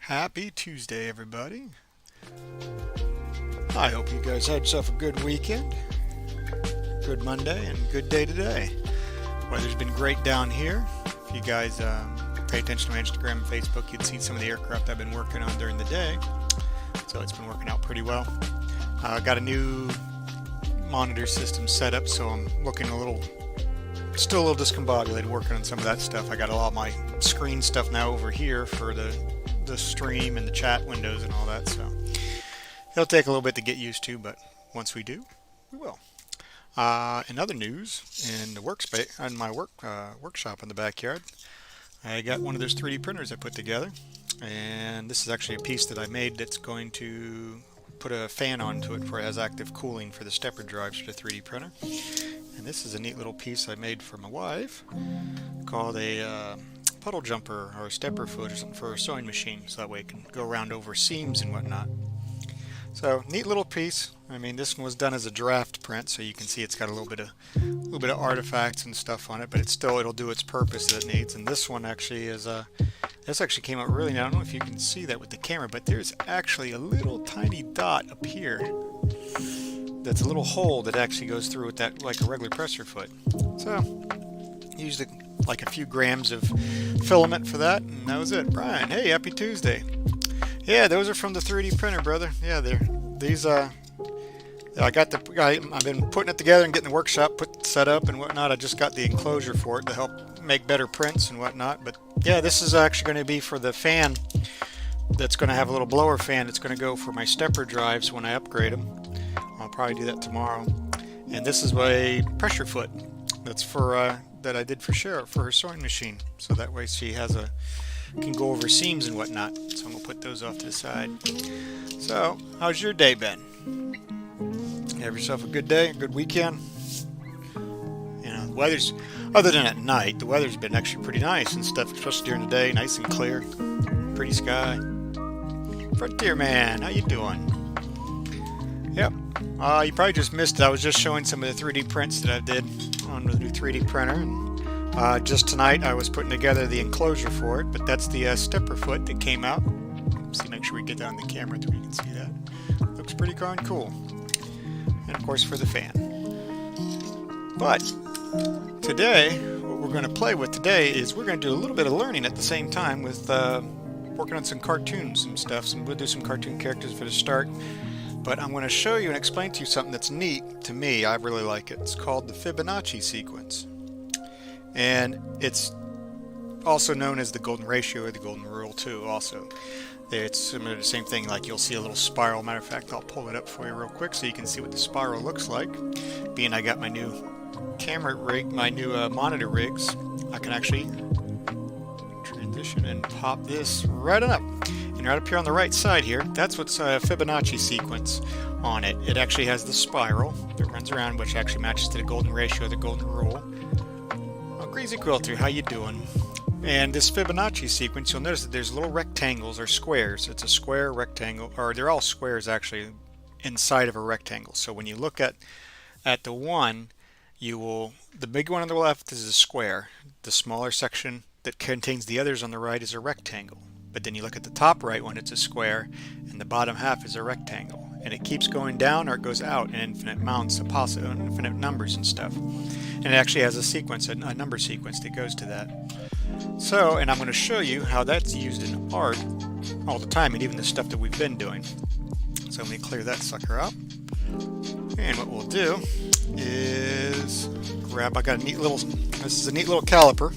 Happy Tuesday, everybody. I hope you guys had yourself a good weekend, good Monday, and good day today. Weather's been great down here. If you guys pay attention to my Instagram and Facebook, you'd see some of the aircraft I've been working on during the day. So it's been working out pretty well. Got a new monitor system set up, so I'm looking still a little discombobulated working on some of that stuff. I got a lot of my screen stuff now over here for the stream and the chat windows and all that, so it'll take a little bit to get used to, but once we do, we will. In other news, in the workspace, in my workshop in the backyard, I got one of those 3D printers I put together, and this is actually a piece that I made that's going to put a fan onto it for it has active cooling for the stepper drives for the 3D printer. And this is a neat little piece I made for my wife called a puddle jumper or a stepper foot or something for a sewing machine, so that way it can go around over seams and whatnot. So neat little piece. I mean, this one was done as a draft print, so you can see it's got a little bit of artifacts and stuff on it, but it'll do its purpose that it needs. And this one actually is this actually came out really. I don't know if you can see that with the camera, but there's actually a little tiny dot up here. That's a little hole that actually goes through with that like a regular presser foot. So used like a few grams of filament for that, and that was it. Brian, hey, happy Tuesday. Yeah, those are from the 3D printer, brother. Yeah, I've been putting it together and getting the workshop set up and whatnot. I just got the enclosure for it to help make better prints and whatnot. But yeah, this is actually going to be for the fan. That's going to have a little blower fan. It's going to go for my stepper drives when I upgrade them. I'll probably do that tomorrow. And this is my pressure foot. That's for that I did for Cheryl for her sewing machine. So that way she can go over seams and whatnot. So I'm gonna put those off to the side. So how's your day been? Have yourself a good day, a good weekend. You know, the weather's, other than at night, the weather's been actually pretty nice and stuff, especially during the day, nice and clear, pretty sky. Frontier Man, how you doing? Yep. You probably just missed it. I was just showing some of the 3D prints that I did on the new 3D printer. And just tonight I was putting together the enclosure for it, but that's the stepper foot that came out. See, make sure we get that on the camera so you can see that. Looks pretty darn cool. And of course for the fan. But today, what we're going to play with today is we're going to do a little bit of learning at the same time with working on some cartoons and stuff. So we'll do some cartoon characters for the start. But I'm going to show you and explain to you something that's neat to me. I really like it. It's called the Fibonacci sequence. And it's also known as the golden ratio or the golden rule too also. It's similar to the same thing, like you'll see a little spiral. Matter of fact, I'll pull it up for you real quick so you can see what the spiral looks like. Being I got my new camera rig, my new monitor rigs, I can actually transition and pop this right on up. And right up here on the right side here, that's what's a Fibonacci sequence on it. It actually has the spiral that runs around, which actually matches to the golden ratio, the golden rule. Oh, Greasy Quilter, how you doing? And this Fibonacci sequence, you'll notice that there's little rectangles or squares. It's a square, rectangle, or they're all squares actually inside of a rectangle. So when you look at the one, the big one on the left is a square. The smaller section that contains the others on the right is a rectangle. But then you look at the top right one, it's a square, and the bottom half is a rectangle. And it keeps going down or it goes out in infinite amounts, infinite numbers and stuff. And it actually has a sequence, a number sequence that goes to that. So, and I'm going to show you how that's used in art all the time, and even the stuff that we've been doing. So let me clear that sucker out. And what we'll do is this is a neat little caliper.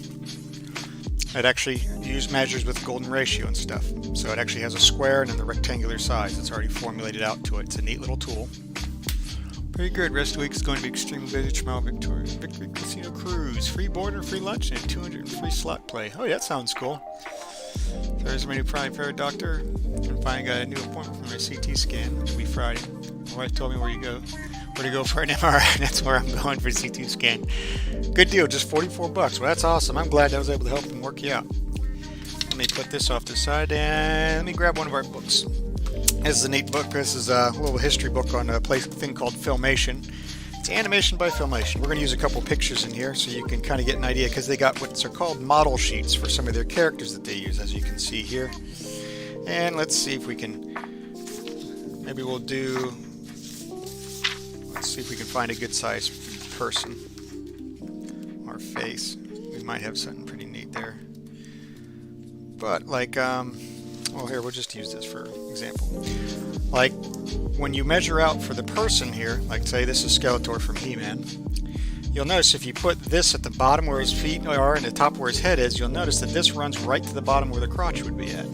It actually measures with golden ratio and stuff. So it actually has a square and then the rectangular size. It's already formulated out to it. It's a neat little tool. Pretty good. Rest of the week is going to be extremely busy. Tomorrow, Victory Casino Cruise. Free board, free lunch, and 200 free slot play. Oh, that sounds cool. Thursday, my new Friday favorite doctor. I finally got a new appointment for my CT scan. It'll be Friday. My wife told me where to go for an MRI. That's where I'm going for a CT scan. Good deal, just $44. Well, that's awesome. I'm glad I was able to help and work you out. Let me put this off to the side and let me grab one of our books. This is a neat book. This is a little history book on a thing called Filmation. It's animation by Filmation. We're going to use a couple pictures in here so you can kind of get an idea, because they got what are called model sheets for some of their characters that they use, as you can see here. And let's see if we can, maybe we'll do, let's see if we can find a good sized person or face. We might have something pretty neat there. But like, well, here, we'll just use this for example. Like, when you measure out for the person here, like say this is Skeletor from He-Man, you'll notice if you put this at the bottom where his feet are and the top where his head is, you'll notice that this runs right to the bottom where the crotch would be at.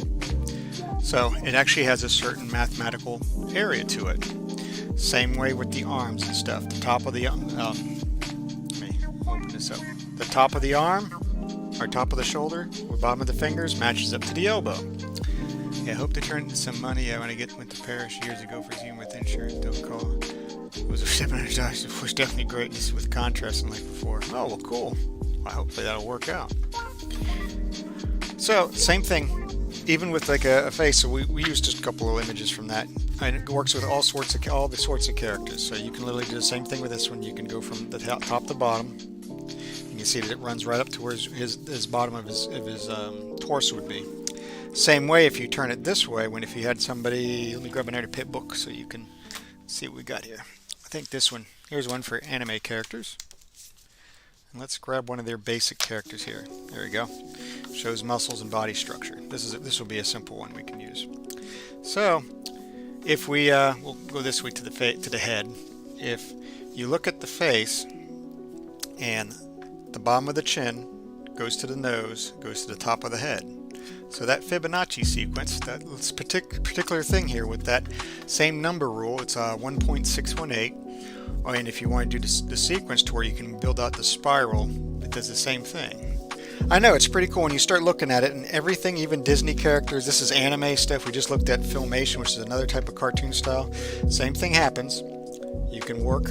So it actually has a certain mathematical area to it. Same way with the arms and stuff. The top of the let me open this up. The top of the arm, or top of the shoulder, or bottom of the fingers matches up to the elbow. Yeah, I hope to turn into some money. I went to Paris years ago for Zoom with insurance. Don't call. It was $700. It was definitely great with contrast and like before. Oh, well, cool. Well, hopefully that'll work out. So, same thing. Even with like a face, so we used just a couple of images from that. And it works with all the sorts of characters. So you can literally do the same thing with this one. You can go from the top to bottom. You can see that it runs right up to where his bottom of his torso would be. Same way if you turn it this way, if you had somebody, let me grab another pit book so you can see what we got here. I think this one, here's one for anime characters. And let's grab one of their basic characters here. There we go. Shows muscles and body structure. This will be a simple one we can use. So, if we we'll go this way to the head. If you look at the face, and the bottom of the chin goes to the nose, goes to the top of the head. So that Fibonacci sequence, that particular thing here with that same number rule, it's 1.618. And if you want to do the sequence to where you can build out the spiral, it does the same thing. I know, it's pretty cool when you start looking at it, and everything, even Disney characters, this is anime stuff. We just looked at Filmation, which is another type of cartoon style. Same thing happens. You can work.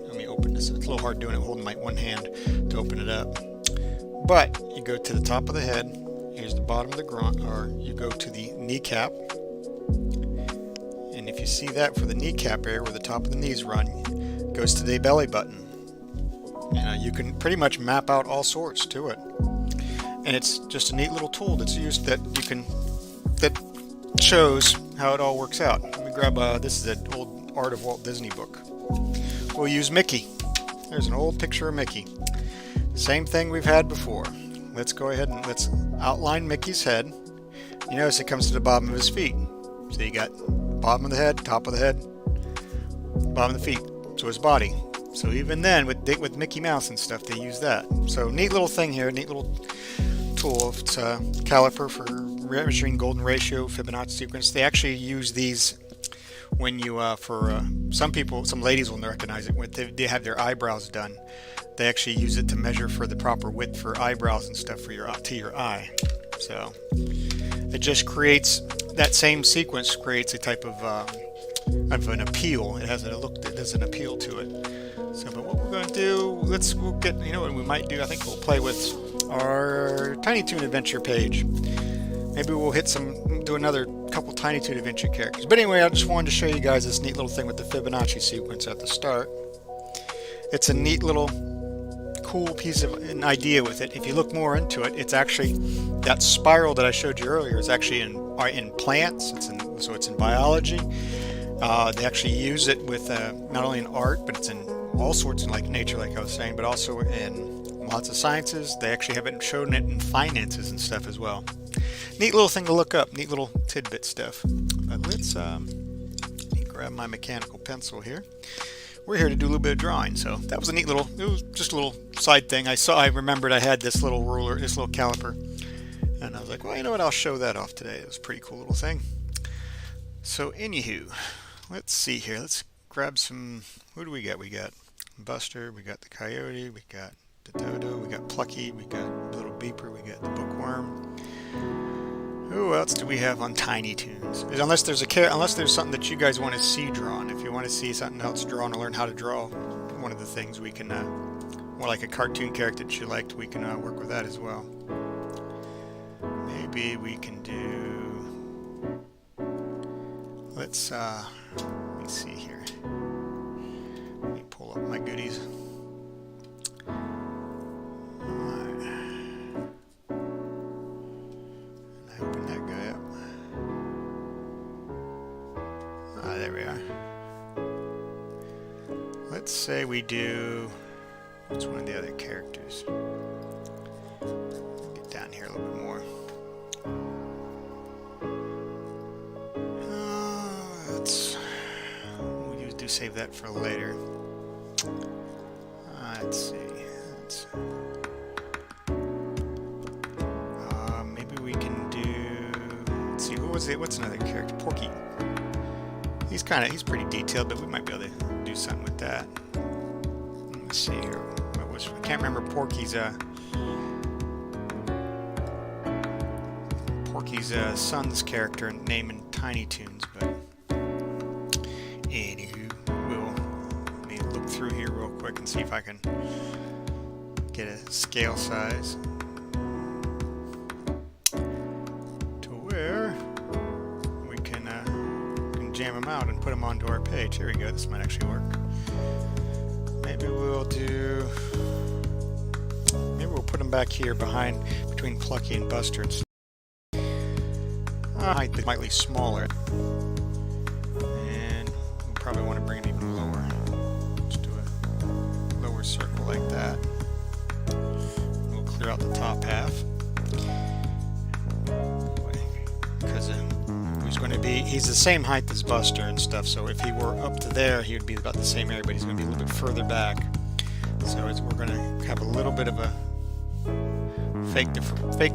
Let me open this. It's a little hard doing it holding my one hand to open it up. But you go to the top of the head, here's the bottom of the grunt, or you go to the kneecap. And if you see that for the kneecap area where the top of the knees run, it goes to the belly button. You can pretty much map out all sorts to it. And it's just a neat little tool that's used that shows how it all works out. Let me grab this is an old Art of Walt Disney book. We'll use Mickey. There's an old picture of Mickey. Same thing we've had before. Let's go ahead and let's outline Mickey's head. You notice it comes to the bottom of his feet. So you got bottom of the head, top of the head, bottom of the feet. So his body. So even then, with Mickey Mouse and stuff, they use that. So neat little thing here, neat little tool. It's a caliper for measuring golden ratio, Fibonacci sequence. They actually use these when you, some people, some ladies will recognize it when they have their eyebrows done. They actually use it to measure for the proper width for eyebrows and stuff for your eye. So it just creates, that same sequence creates a type of an appeal. It has a look that does an appeal to it. So, but what we're going to do, we'll get, you know what we might do, I think we'll play with our Tiny Toon Adventure page. Maybe we'll do another couple Tiny Toon Adventure characters. But anyway, I just wanted to show you guys this neat little thing with the Fibonacci sequence at the start. It's a neat little cool piece of an idea with it. If you look more into it, it's actually, that spiral that I showed you earlier is actually in plants, so it's in biology. They actually use it with not only in art, but it's in all sorts of like nature, like I was saying, but also in lots of sciences. They actually have it shown it in finances and stuff as well. Neat little thing to look up, neat little tidbit stuff. But let's let me grab my mechanical pencil here. We're here to do a little bit of drawing, so that was a neat little, it was just a little side thing. I remembered I had this little ruler, this little caliper, and I was like, well, you know what, I'll show that off today. It was a pretty cool little thing. So anywho, let's see here. Let's grab some, who do we got? We got Buster, we got the Coyote, we got the Dodo, we got Plucky, we got the little Beeper, we got the Bookworm. Who else do we have on Tiny Toons? Unless there's something that you guys want to see drawn. If you want to see something else drawn or learn how to draw one of the things, we can, more like a cartoon character that you liked, we can work with that as well. Maybe we can do, let's, let me see here. Let me pull up my goodies. I open let's say we do, what's one of the other characters? Get down here a little bit more. We'll do save that for later. Let's see. Maybe we can do. Let's see. Who was it? What's another character? Porky. He's pretty detailed, but we might be able to do something with that. Let me see here. I can't remember Porky's son's character name in Tiny Toons, but anywho, let me look through here real quick and see if I can get a scale size to where we can jam them out and put them onto our page. Here we go. This might actually work. Maybe we'll put them back here between Plucky and Buster and height that's slightly smaller, and we'll probably want to bring it even lower. Let's do a lower circle like that. We'll clear out the top half because he's the same height as Buster and stuff, so if he were up to there he would be about the same area, but he's going to be a little bit further back, so we're going to have a little bit of a fake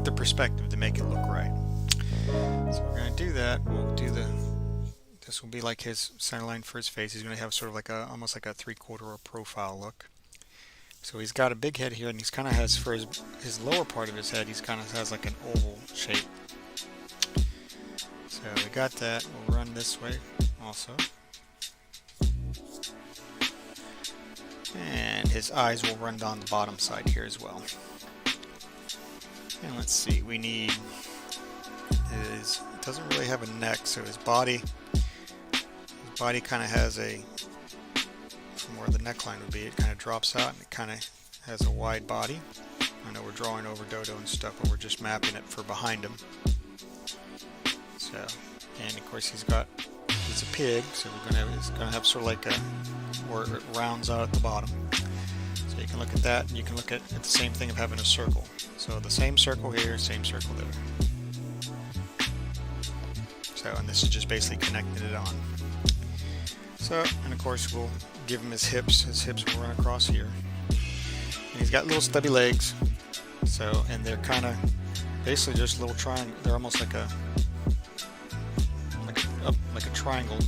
the perspective to make it look right. So we're going to do that. This will be like his center line for his face. He's going to have sort of like almost like a 3/4 or profile look. So he's got a big head here, and he's kind of has, for his lower part of his head, he's kind of has like an oval shape. So we got that. We'll run this way also. And his eyes will run down the bottom side here as well. And let's see, we need it doesn't really have a neck, so his body kind of has from where the neckline would be, it kind of drops out and it kind of has a wide body. I know we're drawing over Dodo and stuff, but we're just mapping it for behind him. So, and of course he's a pig, so he's gonna have sort of like where it rounds out at the bottom. So you can look at that, and you can look at the same thing of having a circle. So the same circle here, same circle there. So, and this is just basically connecting it on. So, and of course we'll give him his hips. His hips will run across here. And he's got little stubby legs. So, and they're kind of basically just little triangle. They're almost like a triangle.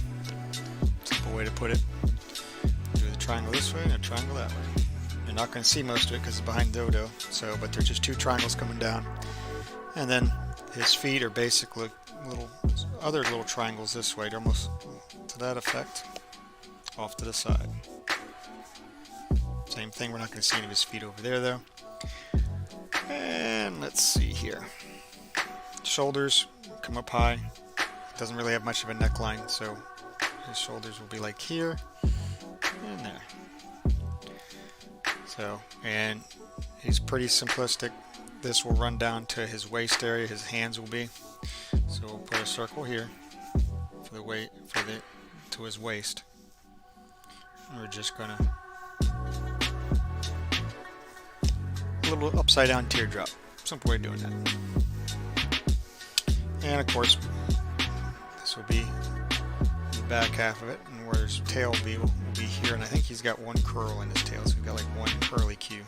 Simple way to put it. Do the triangle this way and a triangle that way. You're not going to see most of it because it's behind Dodo. So, but there's just two triangles coming down. And then his feet are basically other little triangles this way. They're almost to that effect, off to the side. Same thing. We're not going to see any of his feet over there though. And let's see here. Shoulders come up high. Doesn't really have much of a neckline, so his shoulders will be like here and there. So, and he's pretty simplistic. This will run down to his waist area. His hands will be. So we'll put a circle here for to his waist. And we're just gonna a little upside down teardrop. Simple way of doing that. And of course, this will be the back half of it, and where his tail will be here. And I think he's got one curl in his tail, so we've got like one curly cue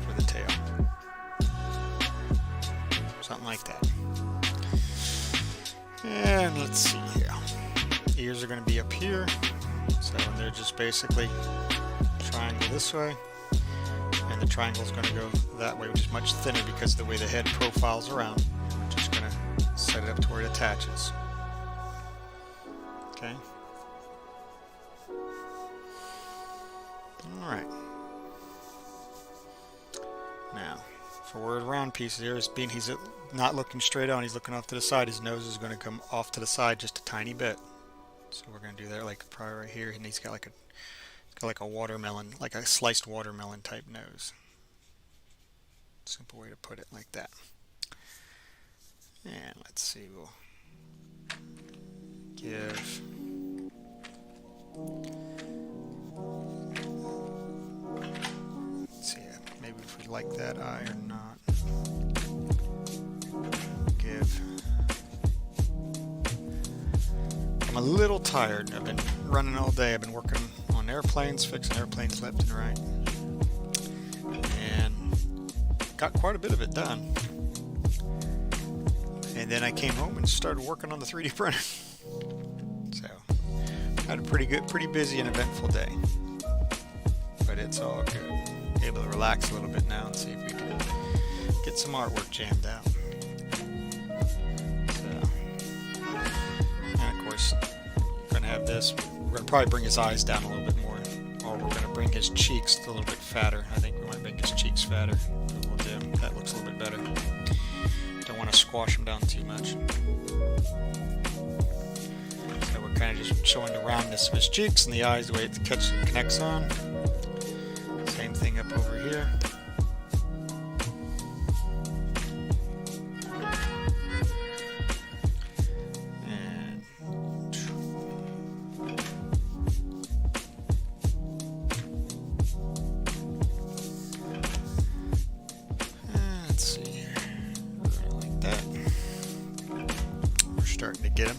for the tail. Something like that. And let's see here. Ears are going to be up here. So they're just basically triangle this way. And the triangle is going to go that way, which is much thinner because of the way the head profiles around. We're just going to set it up to where it attaches. Okay. Alright. Now, for where the round piece here is being he's not looking straight on, he's looking off to the side. His nose is going to come off to the side just a tiny bit. So we're going to do that like probably right here, and he's got like a watermelon, like a sliced watermelon type nose. Simple way to put it, like that. And let's see, we'll give you like that eye or not. Give. I'm a little tired. I've been running all day. I've been working on airplanes, fixing airplanes left and right, and got quite a bit of it done. And then I came home and started working on the 3D printer. So had a pretty busy and eventful day. But it's all good. Able to relax a little bit now and see if we can get some artwork jammed out. So, and of course, we're going to have this. We're going to probably bring his eyes down a little bit more, or we're going to bring his cheeks a little bit fatter. I think we might make his cheeks fatter. We'll do. That looks a little bit better. Don't want to squash him down too much. So we're kind of just showing the roundness of his cheeks and the eyes, the way it connects on. Same thing up over here. And let's see here. Like that. We're starting to get him.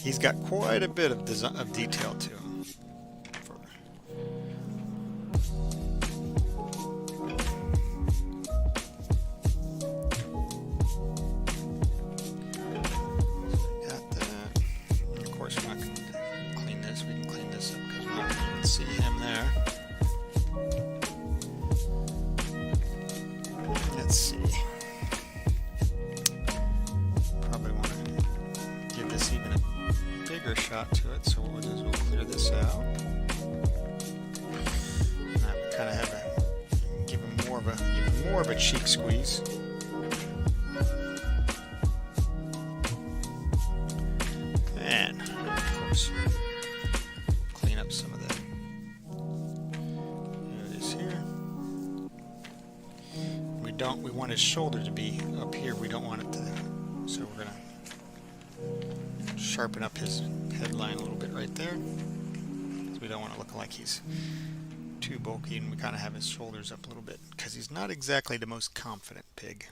He's got quite a bit of detail to him. See him there. Let's see. Probably want to give this even a bigger shot to it. So what we'll do is we'll clear this out. Now we kind of have a give him even more of a cheek squeeze. And of course, clean up some of that. We want his shoulder to be up here. We don't want it to, so we're gonna sharpen up his headline a little bit right there. So we don't want it looking like he's too bulky, and we kind of have his shoulders up a little bit because he's not exactly the most confident pig.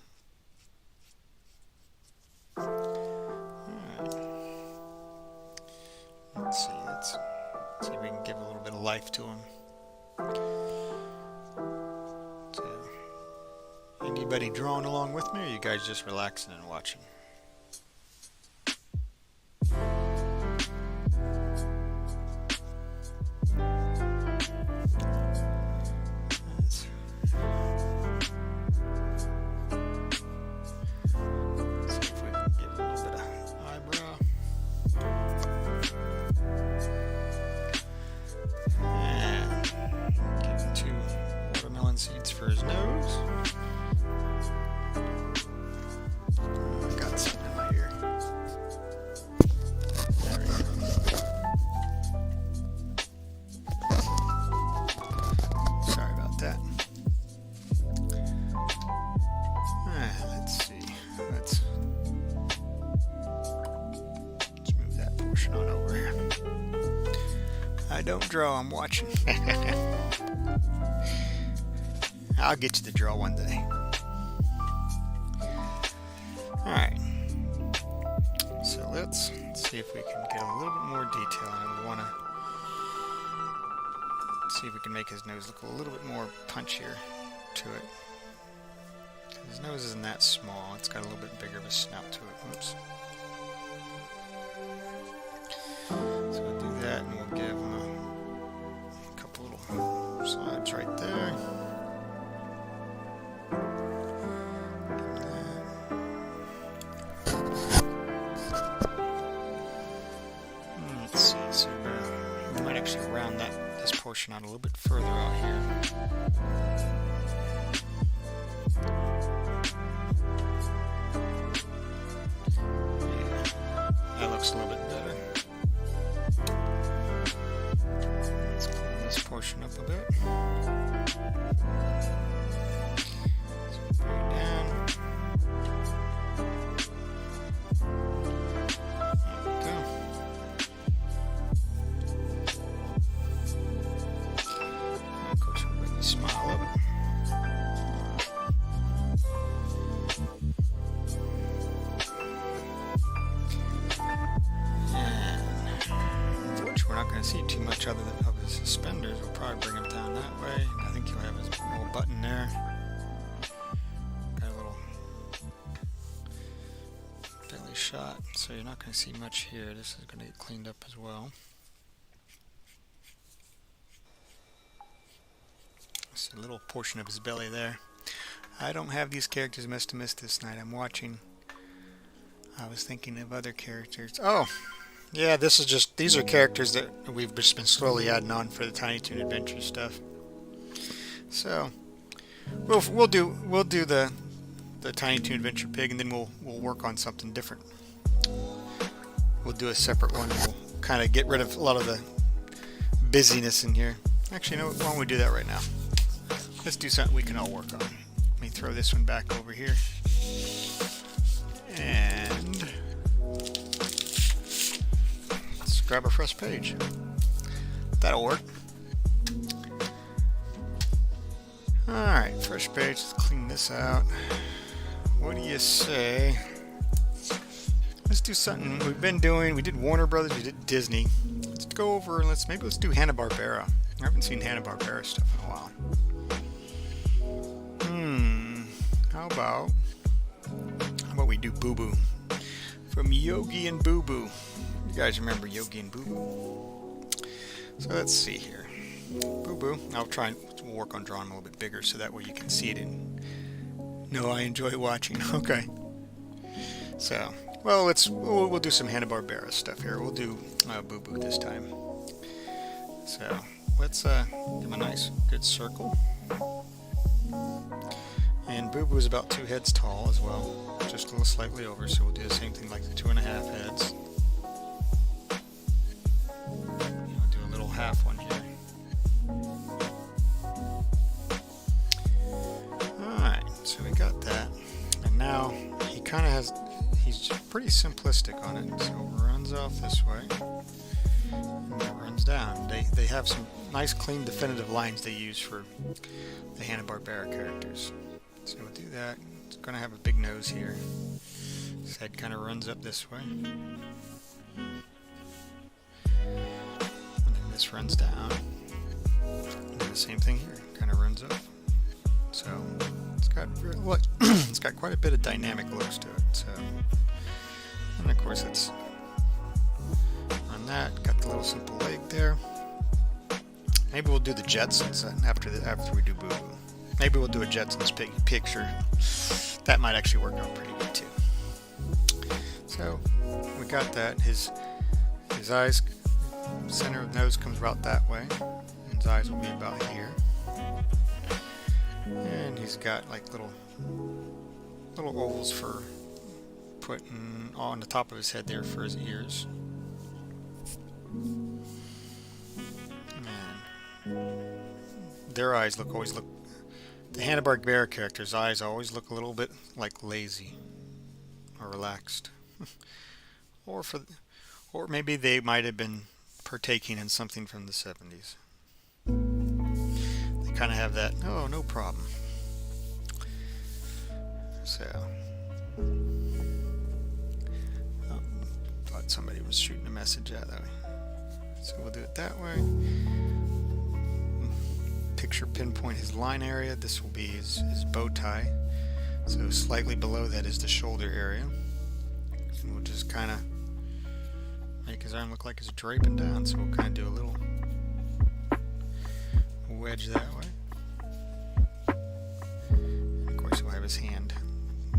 Alright. Let's see if we can give a little bit of life to him. Anybody drawing along with me, or are you guys just relaxing and watching? Let's see if we can give a little bit of eyebrow. And give him 2 watermelon seeds for his nose. On over here. I don't draw, I'm watching. I'll get you to draw one day. Alright. So let's see if we can get a little bit more detail, and we want to see if we can make his nose look a little bit more punchier to it. His nose isn't that small, it's got a little bit bigger of a snout to it. Whoops. So we'll do that, and we'll give him a couple little slides right there. Let's see, so we might actually round this portion out a little bit further out here. That looks a little bit better. Let's clean this portion up a bit. So bring it down. There we go. And of course, we'll bring the smile up. each other of his suspenders. We'll probably bring him down that way. I think he'll have his little button there. Got a little belly shot, so you're not going to see much here. This is going to get cleaned up as well. See a little portion of his belly there. I don't have these characters must have missed this night. I'm watching. I was thinking of other characters. Oh, yeah, this is just, these are characters that we've just been slowly adding on for the Tiny Toon Adventure stuff. So we'll do the Tiny Toon Adventure Pig, and then we'll work on something different. We'll do a separate one. We'll kind of get rid of a lot of the busyness in here. Actually, you know what? Why don't we do that right now? Let's do something we can all work on. Let me throw this one back over here. And let's grab a fresh page. That'll work. Alright, fresh page. Let's clean this out. What do you say? Let's do something we've been doing. We did Warner Brothers, we did Disney. Let's go over and let's do Hanna-Barbera. I haven't seen Hanna-Barbera stuff in a while. How about we do Boo Boo from Yogi and Boo Boo? You guys remember Yogi and Boo Boo? So let's see here. Boo Boo. We'll work on drawing him a little bit bigger so that way you can see it. No, I enjoy watching. Okay. So, well, we'll do some Hanna-Barbera stuff here. We'll do Boo Boo this time. So let's give him a nice good circle. And Boo Boo is about 2 heads tall as well, just a little slightly over, so we'll do the same thing like the 2.5 heads. I'll do a little half one here. Alright, so we got that. And now he kind of he's pretty simplistic on it. So it runs off this way, and it runs down. They have some nice, clean, definitive lines they use for the Hanna-Barbera characters. So we'll do that. It's going to have a big nose here. His head kind of runs up this way. And then this runs down. And then the same thing here. Kind of runs up. So it's got quite a bit of dynamic looks to it. So, and of course it's on that. Got the little simple leg there. Maybe we'll do the Jetsons after we do Boo Boo. Maybe we'll do a Jetsons picture. That might actually work out pretty good too. So we got that. His eyes, center of the nose comes about that way. And his eyes will be about here. And he's got like little ovals for putting on the top of his head there for his ears. And their eyes always look. The Hanna-Barbera characters' eyes always look a little bit like lazy or relaxed, or maybe they might have been partaking in something from the 70s. They kind of have that. Oh, no problem. So, thought somebody was shooting a message out that way. So we'll do it that way. Picture pinpoint his line area. This will be his bow tie. So slightly below that is the shoulder area. And we'll just kind of make his arm look like it's draping down. So we'll kind of do a little wedge that way. And of course we'll have his hand.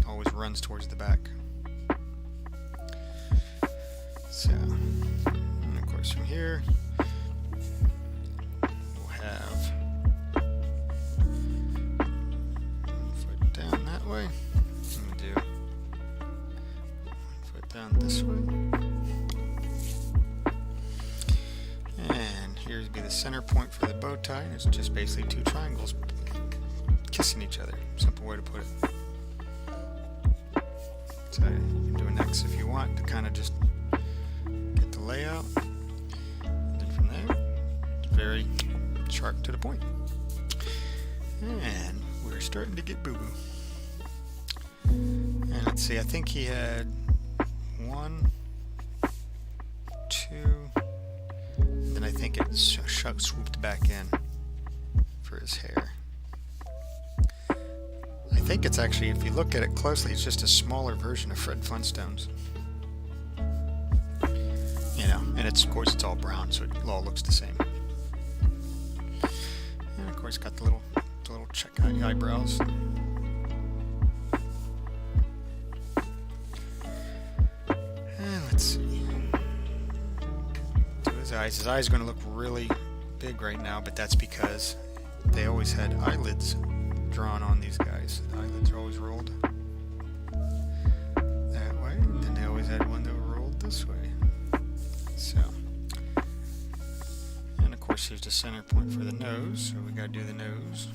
Always runs towards the back. So, and of course from here we'll have way. I'm going to do 1 foot down this way. And here's be the center point for the bow tie. It's just basically 2 triangles kissing each other. Simple way to put it. So you can do an X if you want to kind of just get the layout. And then from there, it's very sharp to the point. And we're starting to get Boo Boo. And let's see, I think he had 1, 2, then I think it swooped back in for his hair. I think it's actually, if you look at it closely, it's just a smaller version of Fred Flintstone's. You know, and it's, of course, it's all brown, so it all looks the same. And of course, got the little check eyebrows. And let's see. So his eyes are going to look really big right now, but that's because they always had eyelids drawn on these guys. The eyelids are always rolled that way, and then they always had one that were rolled this way. So, and of course here's the center point for the nose, so we got to do the nose.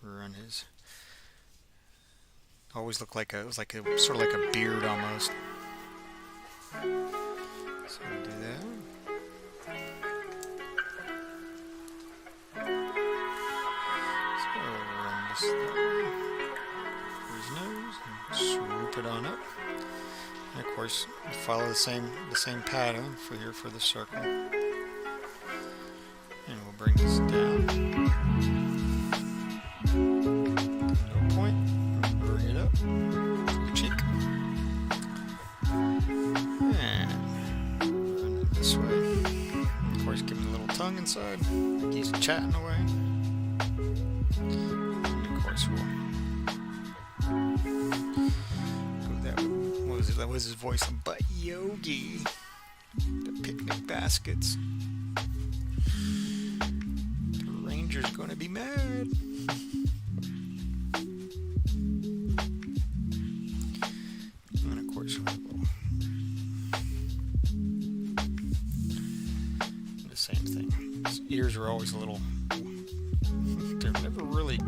Run his. Always looked like it was like a sort of like a beard almost. So we'll do that. So run this that way for his nose and swoop it on up. And of course, follow the same pattern for here for the circle. And we'll bring this down. To a point. Bring it up. Your cheek. And run it this way. And of course, give him a little tongue inside. Like he's chatting away. And of course, we'll go that way. That was his voice, but Yogi, the picnic baskets. The ranger's gonna be mad. And of course, we'll the same thing. His ears are always a little. They're never really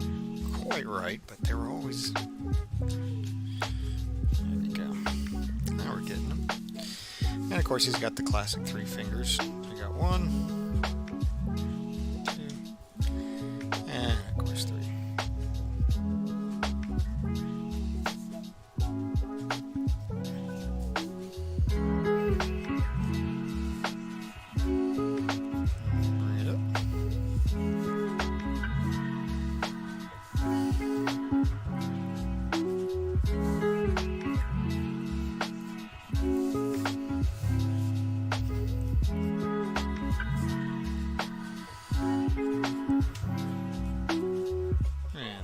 quite right, but they were always. And of course, he's got the classic 3 fingers. We got 1, 2, and of course 3. Bring it up.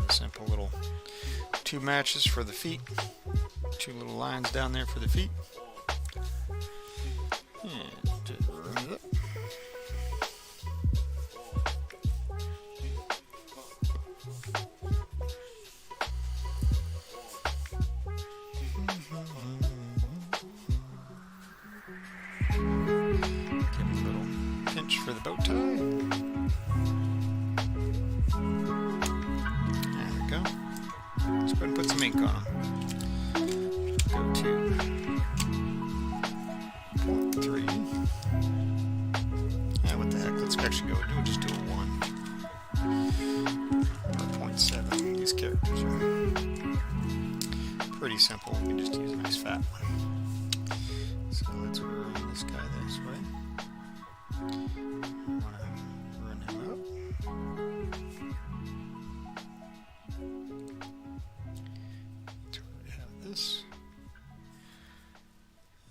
Simple little 2 matches for the feet, 2 little lines down there for the feet, and just run it up. Give him a little pinch for the bow tie. Let's go ahead and put some ink on them. Go to 0.3. What the heck? Let's actually we'll just do a 1. Or 0.7. These characters are pretty simple. We can just use a nice fat one. So let's run this guy this way. I want to run him up. This,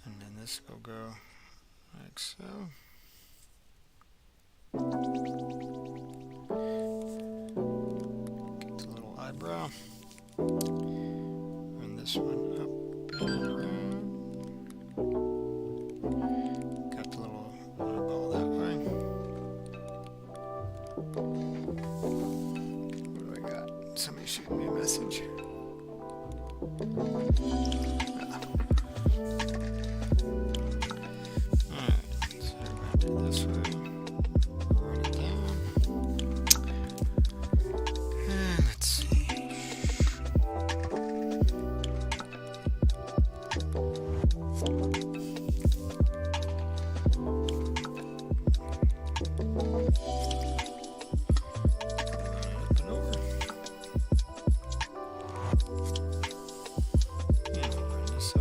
and then this will go like so. Get the little eyebrow. Run this one up and around. Got the little eyeball that way. What do I got? Somebody shoot me a message. Alright, so we're going to do this way. Run it down. And let's see. So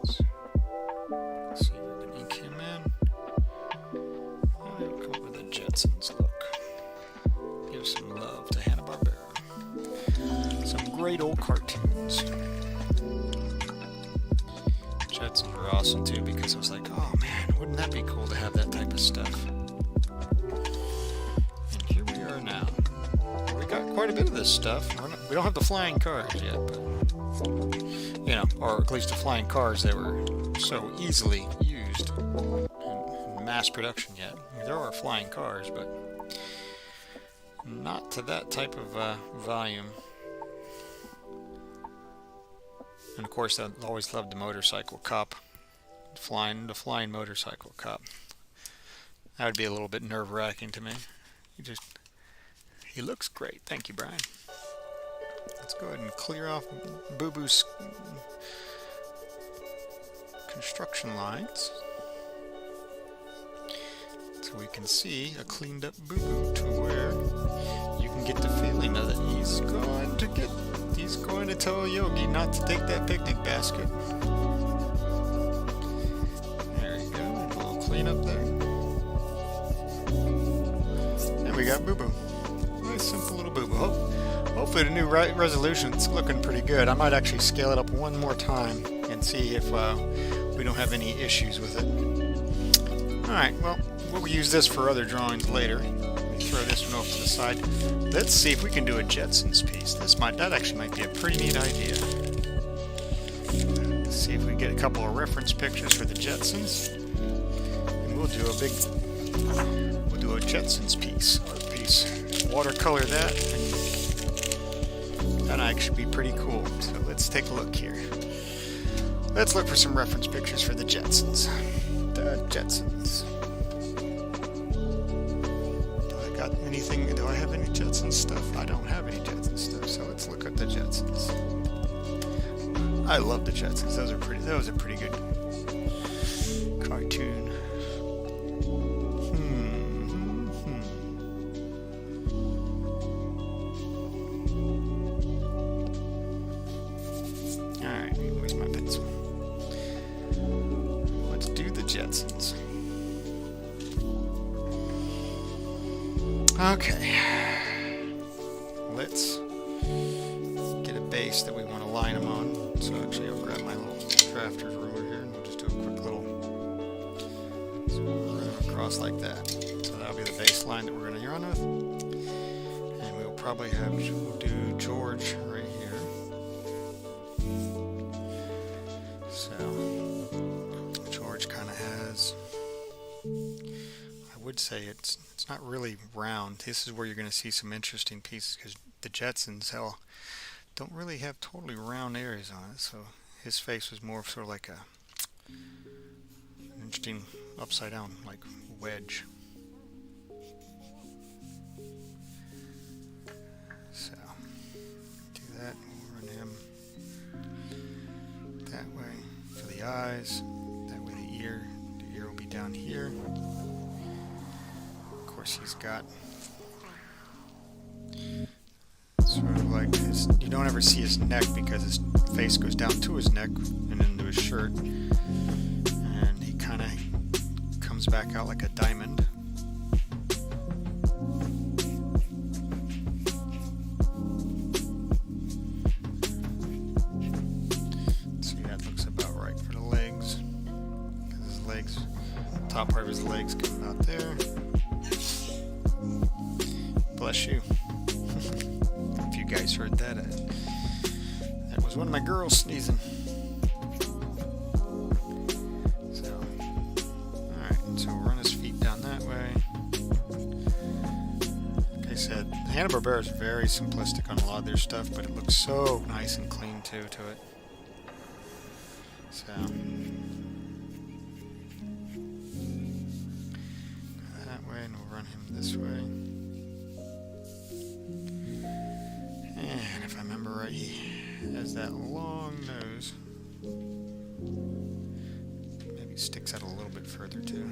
So, let's see if we can ink him in. And we'll come up with a Jetsons look. Give some love to Hanna-Barbera. Some great old cartoons. Jetsons were awesome too, because I was like, oh man, wouldn't that be cool to have that type of stuff? And here we are now. We got quite a bit of this stuff. We don't have the flying cars yet, but you know, or at least the flying cars that were so easily used in mass production yet. There are flying cars, but not to that type of volume. And of course, I always loved the motorcycle cop, the flying motorcycle cop. That would be a little bit nerve-wracking to me. He looks great. Thank you, Brian. Let's go ahead and clear off Boo Boo's construction lines, so we can see a cleaned up Boo Boo to where you can get the feeling of that he's going to tell Yogi not to take that picnic basket. There you go, a little clean up there. And we got Boo Boo. Nice simple little Boo Boo. Hopefully the new resolution's looking pretty good. I might actually scale it up one more time and see if we don't have any issues with it. Alright, well, we'll use this for other drawings later. Let me throw this one off to the side. Let's see if we can do a Jetsons piece. That actually might be a pretty neat idea. Let's see if we get a couple of reference pictures for the Jetsons. And we'll do a Jetsons piece, art piece. Watercolor that, and that'll actually be pretty cool. So let's take a look here. Let's look for some reference pictures for the Jetsons. The Jetsons. Do I have any Jetsons stuff? I don't have any Jetsons stuff, so let's look at the Jetsons. I love the Jetsons. That was a pretty good cartoon. Alright, where's my pencil? Let's do the Jetsons. Okay, let's get a base that we want to line them on. So actually I'll grab my little drafter's ruler here and we'll just do a quick little, so we'll run across like that. So that'll be the base line that we're going to run with. And we'll probably we'll do George right here. So George kind of has, I would say it's not really round. This is where you're going to see some interesting pieces, because the Jetsons, don't really have totally round areas on it. So his face was more sort of like an interesting upside down, like wedge. So do that. We'll run him that way for the eyes. That way the ear will be down here. Of course, he's got sort of like his, you don't ever see his neck because his face goes down to his neck and into his shirt, and he kind of comes back out like a diamond. See, that looks about right for the legs, because his legs, top part of his legs come out there. Bless you. If you guys heard that, that was one of my girls sneezing. So, alright, so we'll run his feet down that way. Like I said, Hanna-Barbera is very simplistic on a lot of their stuff, but it looks so nice and clean too to it. So, that way, and we'll run him this way. And if I remember right, he has that long nose. Maybe sticks out a little bit further too.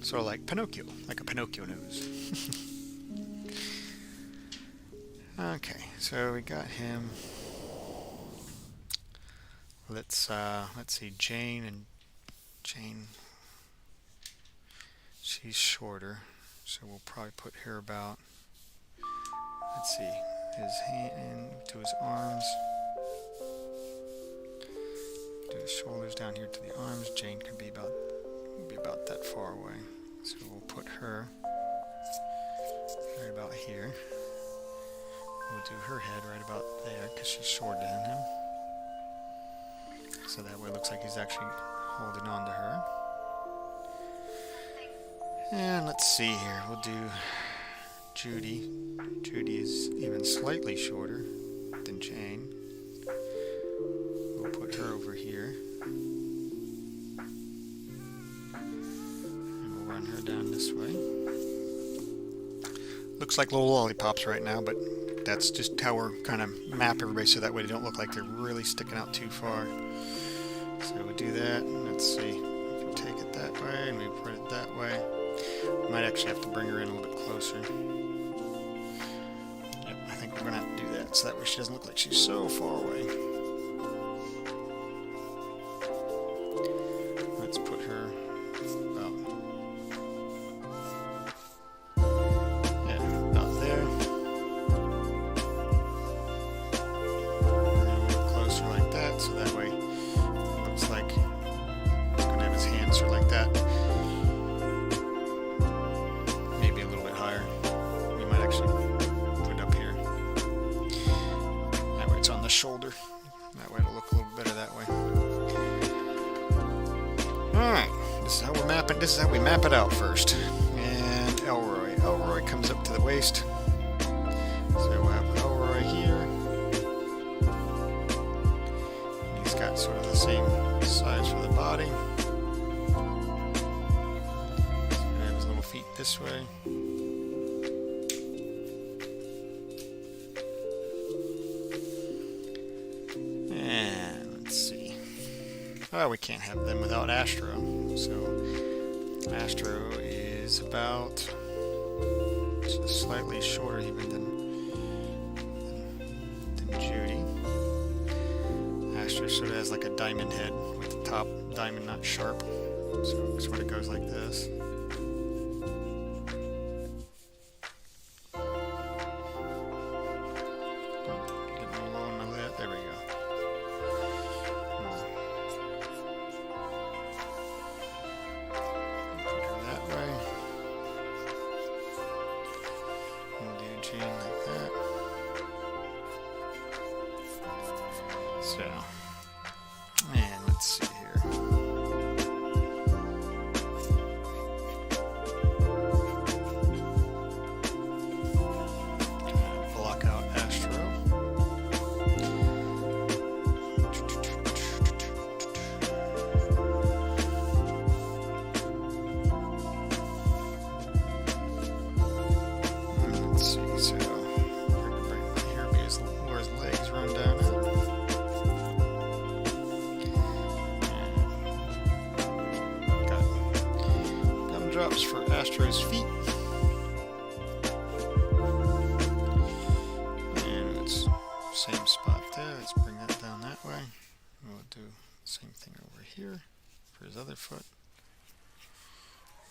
Sort of like Pinocchio, like a Pinocchio nose. Okay, so we got him let's see, Jane, she's shorter, so we'll probably put her about, let's see, his hand to his arms, do his shoulders down here to the arms. Jane can be about that far away, so we'll put her right about here. We'll do her head right about there because she's shorter than him, so that way it looks like he's actually holding on to her. And let's see here, we'll do Judy. Judy is even slightly shorter than Jane. We'll put her over here. And we'll run her down this way. Looks like little lollipops right now, but that's just how we're kind of map everybody so that way they don't look like they're really sticking out too far. So we'll do that. Let's see. If we take it that way and we put it that way. We might actually have to bring her in a little bit closer. Yep, I think we're going to have to do that so that way she doesn't look like she's so far away. Let's put her about, about there. And a little closer like that, so that way it looks like he's going to have his hands sort of like that. Shoulder. That way it'll look a little better that way. Alright, this is how we're mapping. This is how we map it out first. And Elroy. Elroy comes up to the waist. So we'll have Elroy here. And he's got sort of the same size for the body. So we have his little feet this way. Well, we can't have them without Astro. So Astro is about just slightly shorter even than Judy. Astro sort of has like a diamond head with the top diamond not sharp. So it sort of goes like this. Getting a little on my lip. There we go. Like that. So, and let's see here. Block out Astro. Let's see. So we're going to bring him here where his legs run down at. And got gumdrops for Astro's feet. And it's same spot there. Let's bring that down that way. And we'll do the same thing over here for his other foot.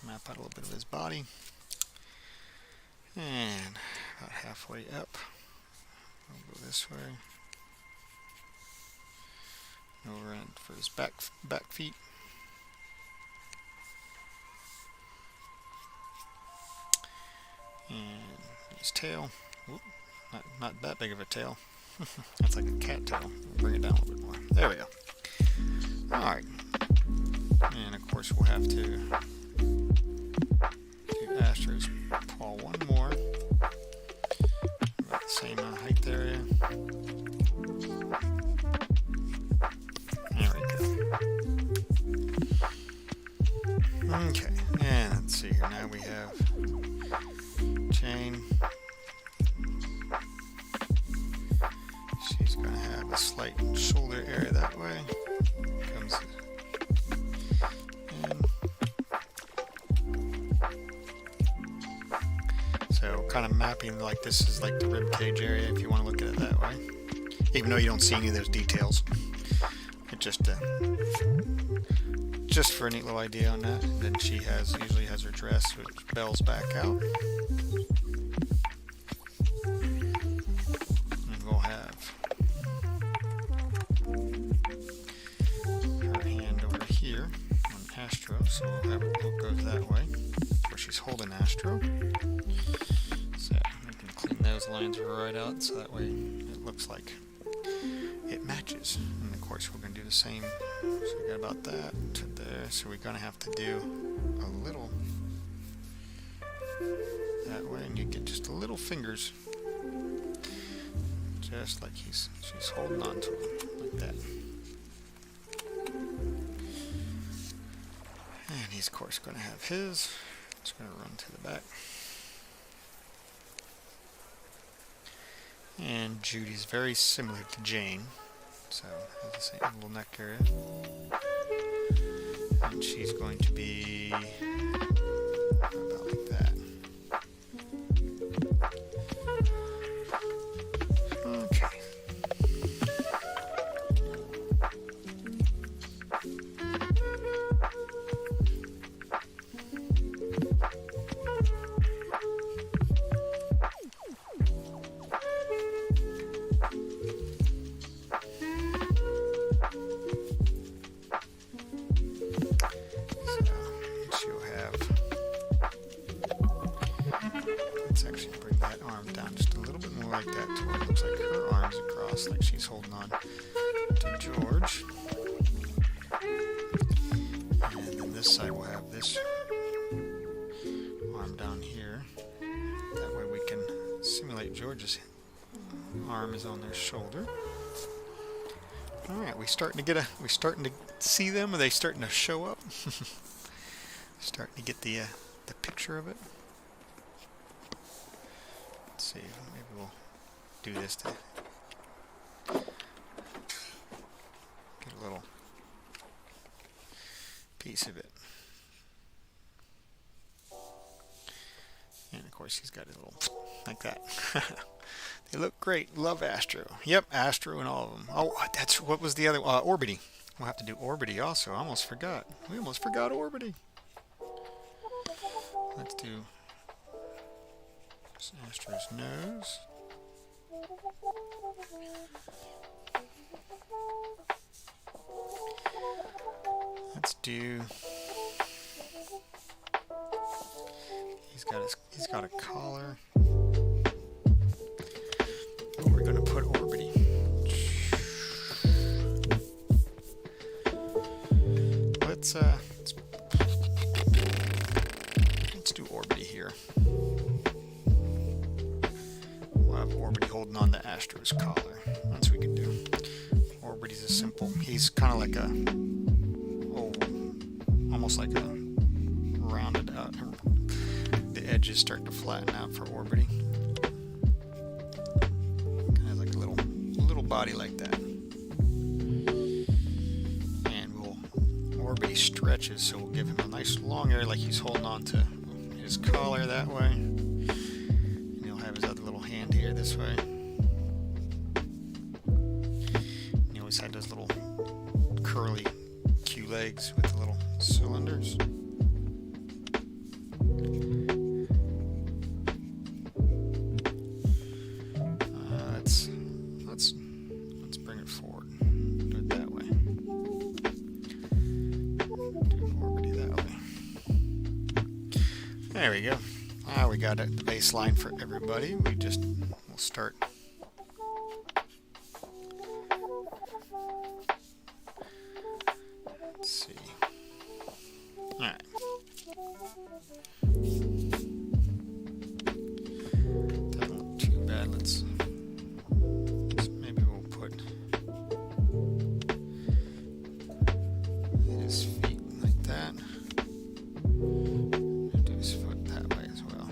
Map out a little bit of his body. And about halfway up, we'll go this way. Over in for his back feet. And his tail. Oop, not that big of a tail. That's like a cat tail. We'll bring it down a little bit more. There we go. Alright. And of course we'll have to do Astro's paw one more. About the same height area. There we go. Okay, and let's see here. Now we have Jane. She's going to have a slight shoulder area that way. Comes in. So kind of mapping like this is like the rib cage area if you want to look at it that way. Even though you don't see any of those details. It just for a neat little idea on that. And then she usually has her dress which bells back out. And we'll have her hand over here on Astro, so we'll have it goes that way where she's holding Astro. So we can clean those lines right out so that way it looks like it matches. And of course we're going to do the same. So we got about that to there. So we're going to have to do a little that way, and you get just a little fingers, just like she's holding on to him like that. And he's of course going to have his. It's going to run to the back. And Judy's very similar to Jane, so has the same little neck area. And she's going to be about like that. Okay. Like that to where it looks like her arms across, like she's holding on to George. And then this side will have this arm down here. That way we can simulate George's arm is on their shoulder. All right, we starting to see them? Are they starting to show up? Starting to get the picture of it. Let's see, maybe we'll do this to get a little piece of it. And of course he's got his little like that. They look great. Love Astro. Yep, Astro and all of them. Oh, that's what was the other Orbity. We'll have to do Orbity also. I almost forgot. We almost forgot Orbity. Let's do Astro's nose. Let's do. He's got a collar. Oh, we're gonna put Orbity. Let's do Orbity here. We'll have Orbity holding on to Astro's collar. That's what we can do. Orbity's a simple. He's kind of like a almost like a rounded out. The edges start to flatten out for Orbity. Kind of like a little body like that. And Orbity stretches, so we'll give him a nice long area like he's holding on to his collar that way. And he'll have his other little hand here this way. And he always had those little curly Q legs with the little cylinders. Let's bring it forward. Do it that way. Do Orbity that way. There we go. We got it, the baseline for everybody. We'll start. Let's see. All right. Doesn't look too bad. Maybe we'll put his feet like that. Do his foot that way as well.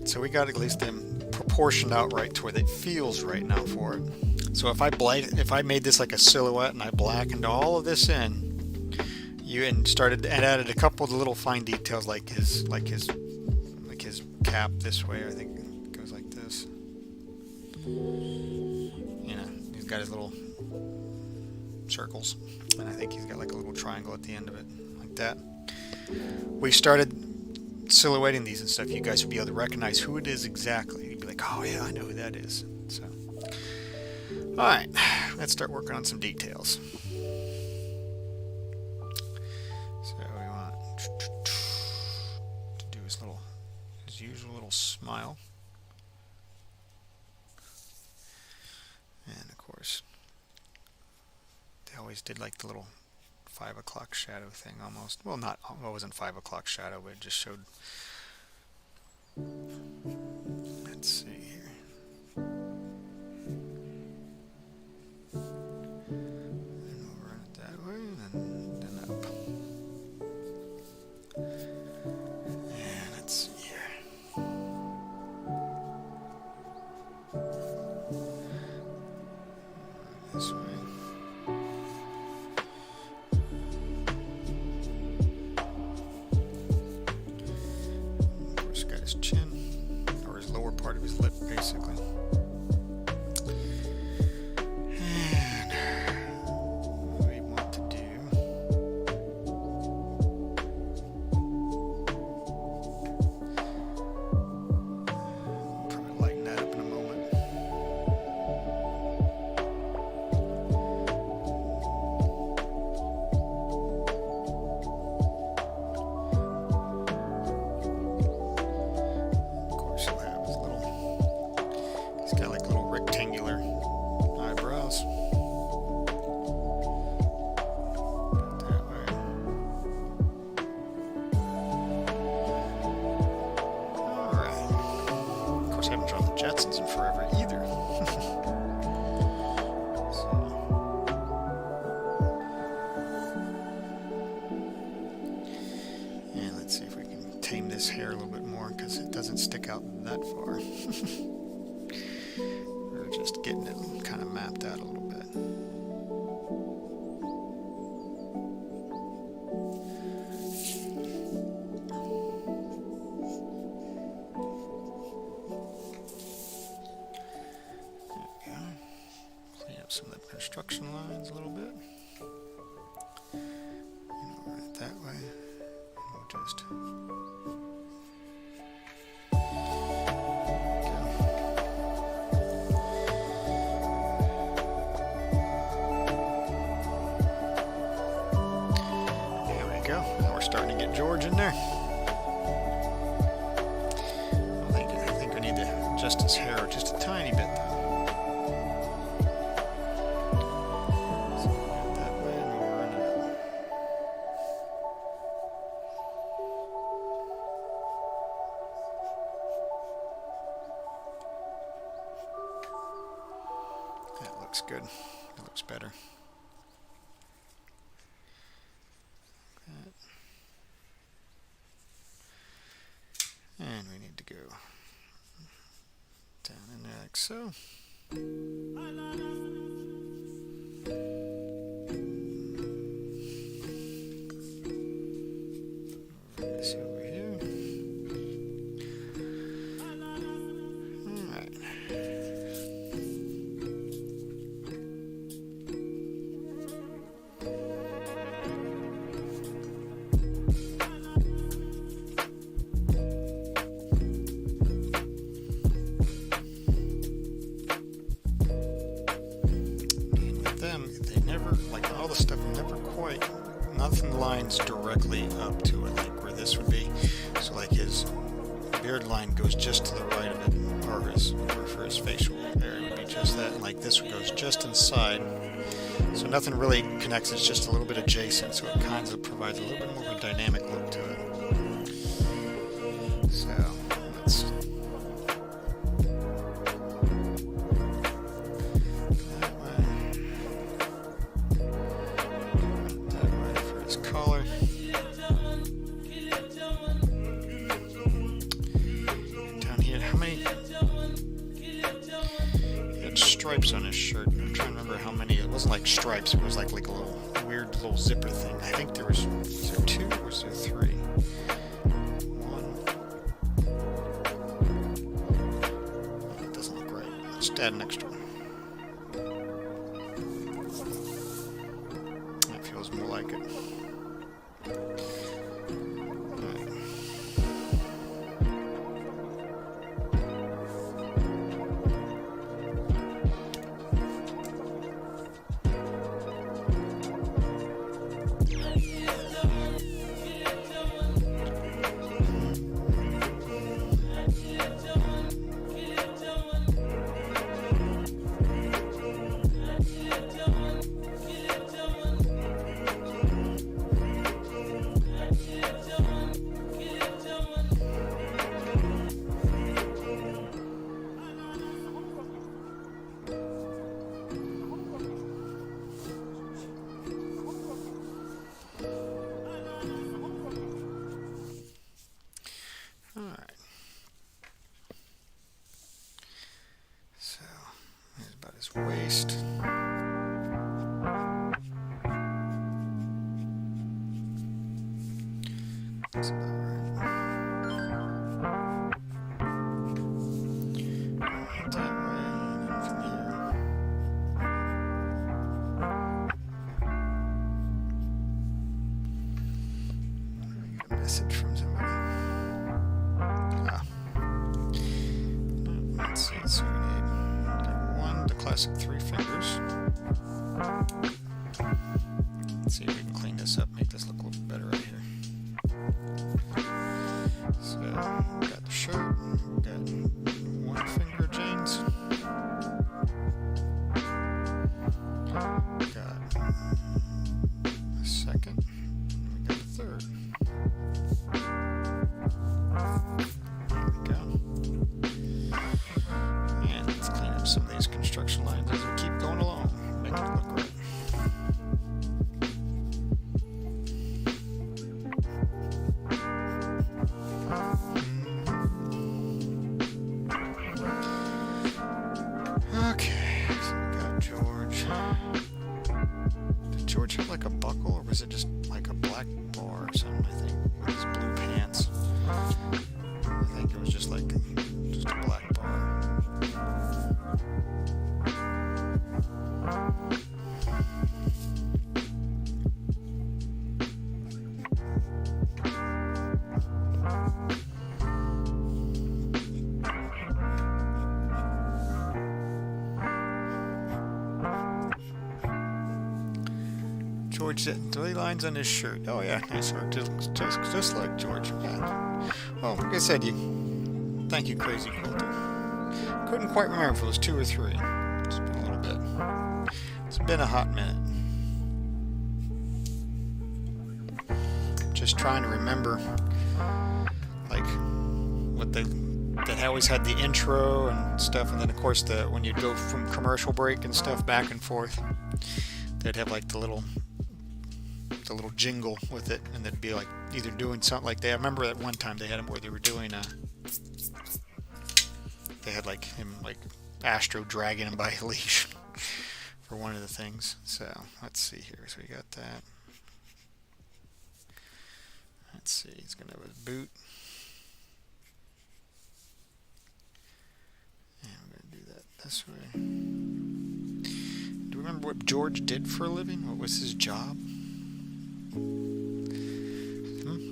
So we got at least them proportioned out right to where it feels right now for it. So if I made this like a silhouette and I blackened all of this in, and added a couple of the little fine details like his cap this way. I think it goes like this. You know, he's got his little circles, and I think he's got like a little triangle at the end of it, like that. We started silhouetting these and stuff. You guys would be able to recognize who it is exactly. You'd be like, oh yeah, I know who that is. So, all right, let's start working on some details. So we want to do his usual little smile, and of course, they always did like the little 5 o'clock shadow thing almost. Well, it wasn't 5 o'clock shadow, but it just showed. Let's see here. And we'll run it that way, and then up. And let's see here. This way. His chin, or his lower part of his lip, basically. And what we want to do, probably lighten that up in a moment. He's got like little rectangular eyebrows. That way. Alright. Of course, I haven't drawn the Jetsons in forever either. And let's see if we can tame this hair a little bit more, because it doesn't stick out that far. We're just getting it kind of mapped out a little bit. There we go. Clean up some of the construction lines a little bit. And we'll run it that way. And we'll just... starting to get George in there. I think we need to adjust his hair just a tiny bit though. So we'll go that way and we'll run it up. That looks good. That looks better. And we need to go down in there like so. Run this over here. Alright. Nothing lines directly up to it like where this would be. So like his beard line goes just to the right of it, or for his facial area would be just that, and like this one goes just inside. So nothing really connects, it's just a little bit adjacent, so it kind of provides a little bit more of a dynamic look to it. So let's stripes on his shirt. I'm trying to remember how many. It wasn't like stripes. It was like a little weird little zipper thing. I think there was there 2 or was there 3? 1. That doesn't look right. Let's add an extra one. That feels more like it. Waist. That's about right. That way, and then from here. I get a message from somebody. Let's see. So we need the classic 3 fingers. Let's see if we can clean this up, make this look a little better right here. So we got the shirt, we got 1 finger jeans, we got a second, we got a third. There we go. And let's clean up some of these construction lines as we keep going along, make it look right. Okay, so we got George. Did George have like a buckle, or was it just like a black bar or something? I think with his blue pants. I think it was just like just a black bar. George did 3 lines on his shirt. Oh yeah, nice work. Just like George. Yeah. Well, like I said, thank you, Crazy Quilter. Couldn't quite remember if it was 2 or 3. It's been a little bit. It's been a hot minute. Just trying to remember, like, what they always had the intro and stuff, and then of course when you'd go from commercial break and stuff back and forth, they'd have like the little jingle with it, and they'd be like either doing something like I remember at one time they had them where they were doing they had like him like Astro dragging him by a leash for one of the things. So let's see here. So we got that. Let's see. He's gonna have his boot. And we're gonna do that this way. Do you remember what George did for a living? What was his job?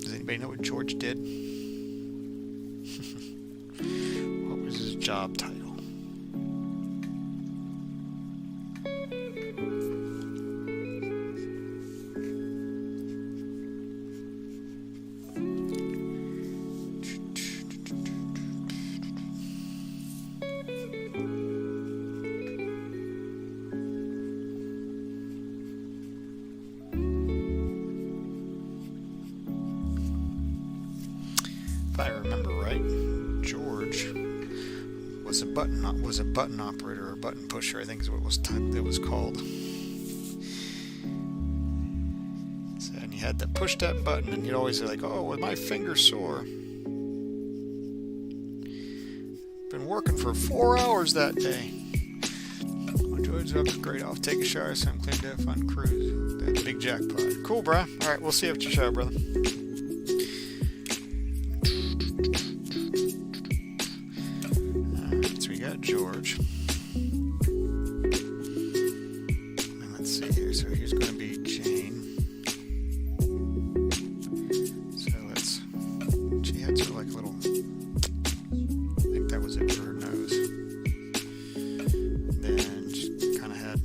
Does anybody know what George did? What was his job title? If I remember right, George was a button operator or button pusher, I think is what it was called. So, and you had to push that button, and you'd always say like, "Oh, well, my finger's sore. Been working for 4 hours that day." George, that's great. I'll take a shower, so I'm clean to have a fun cruise. That big jackpot. Cool, bro. All right, we'll see you after your shower, brother. All right, so we got George. And let's see here. So here's going to be Jane. So let's. She had sort of like a little. I think that was it for her nose. Then she kind of had.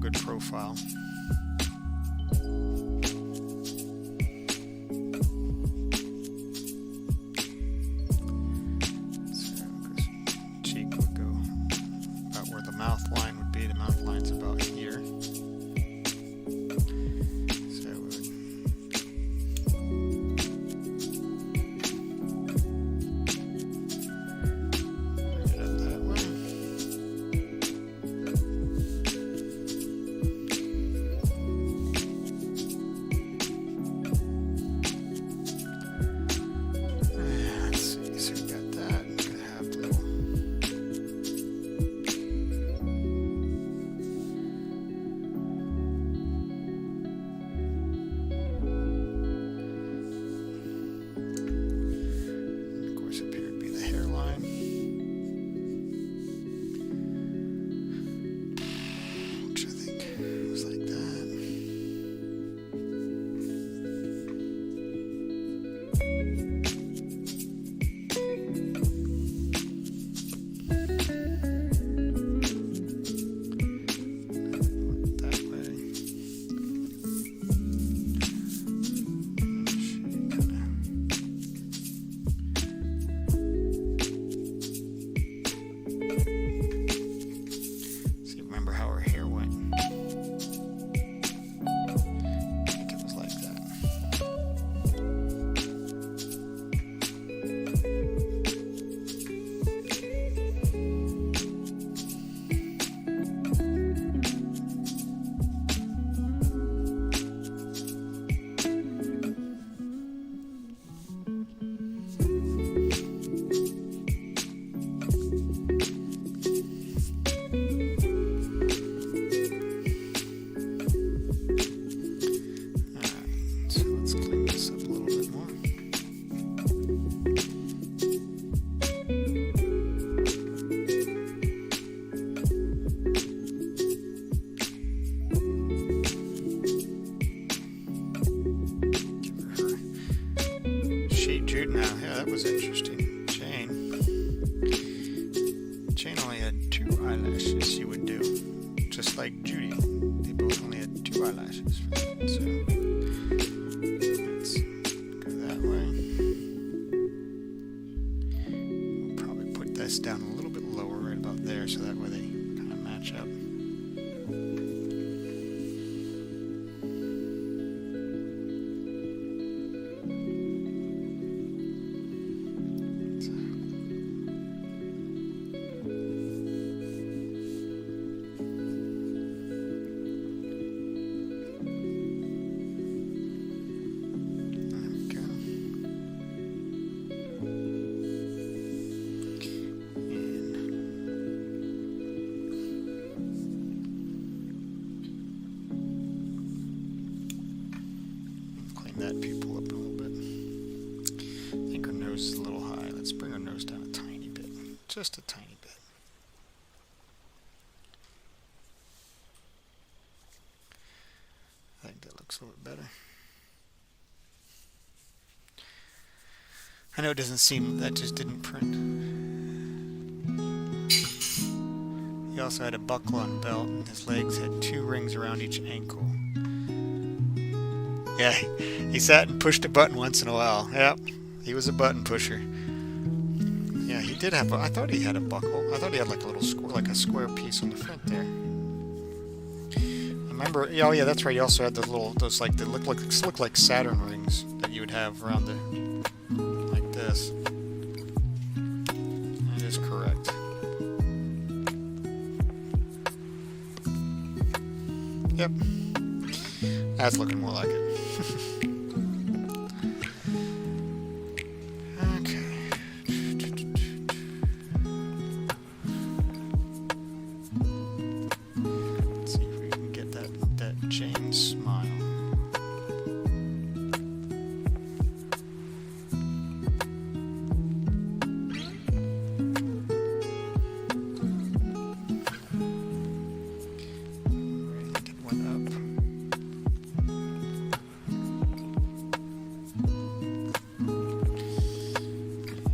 Good profile. So, cheek would go about where the mouth line would be. The mouth line's about here. So we would bring it up that way. Now, yeah, that was interesting. Jane only had 2 eyelashes she would do, just like Judy. They both only had 2 eyelashes. So let's go that way. We'll probably put this down a little bit lower, right about there, so that way they kind of match up. That pupil up a little bit. I think her nose is a little high. Let's bring her nose down a tiny bit. Just a tiny bit. I think that looks a little bit better. I know it doesn't seem, that just didn't print. He also had a buckle-on belt, and his legs had 2 rings around each ankle. Yeah, he sat and pushed a button once in a while. Yep, he was a button pusher. Yeah, he did have. I thought he had a buckle. I thought he had like a little square, like a square piece on the front there. I remember. Oh yeah, that's right. He also had the little, those like they look like Saturn rings that you would have around the, like this. That is correct. Yep, that's looking more like it. Okay. Let's see if we can get that Jane smile.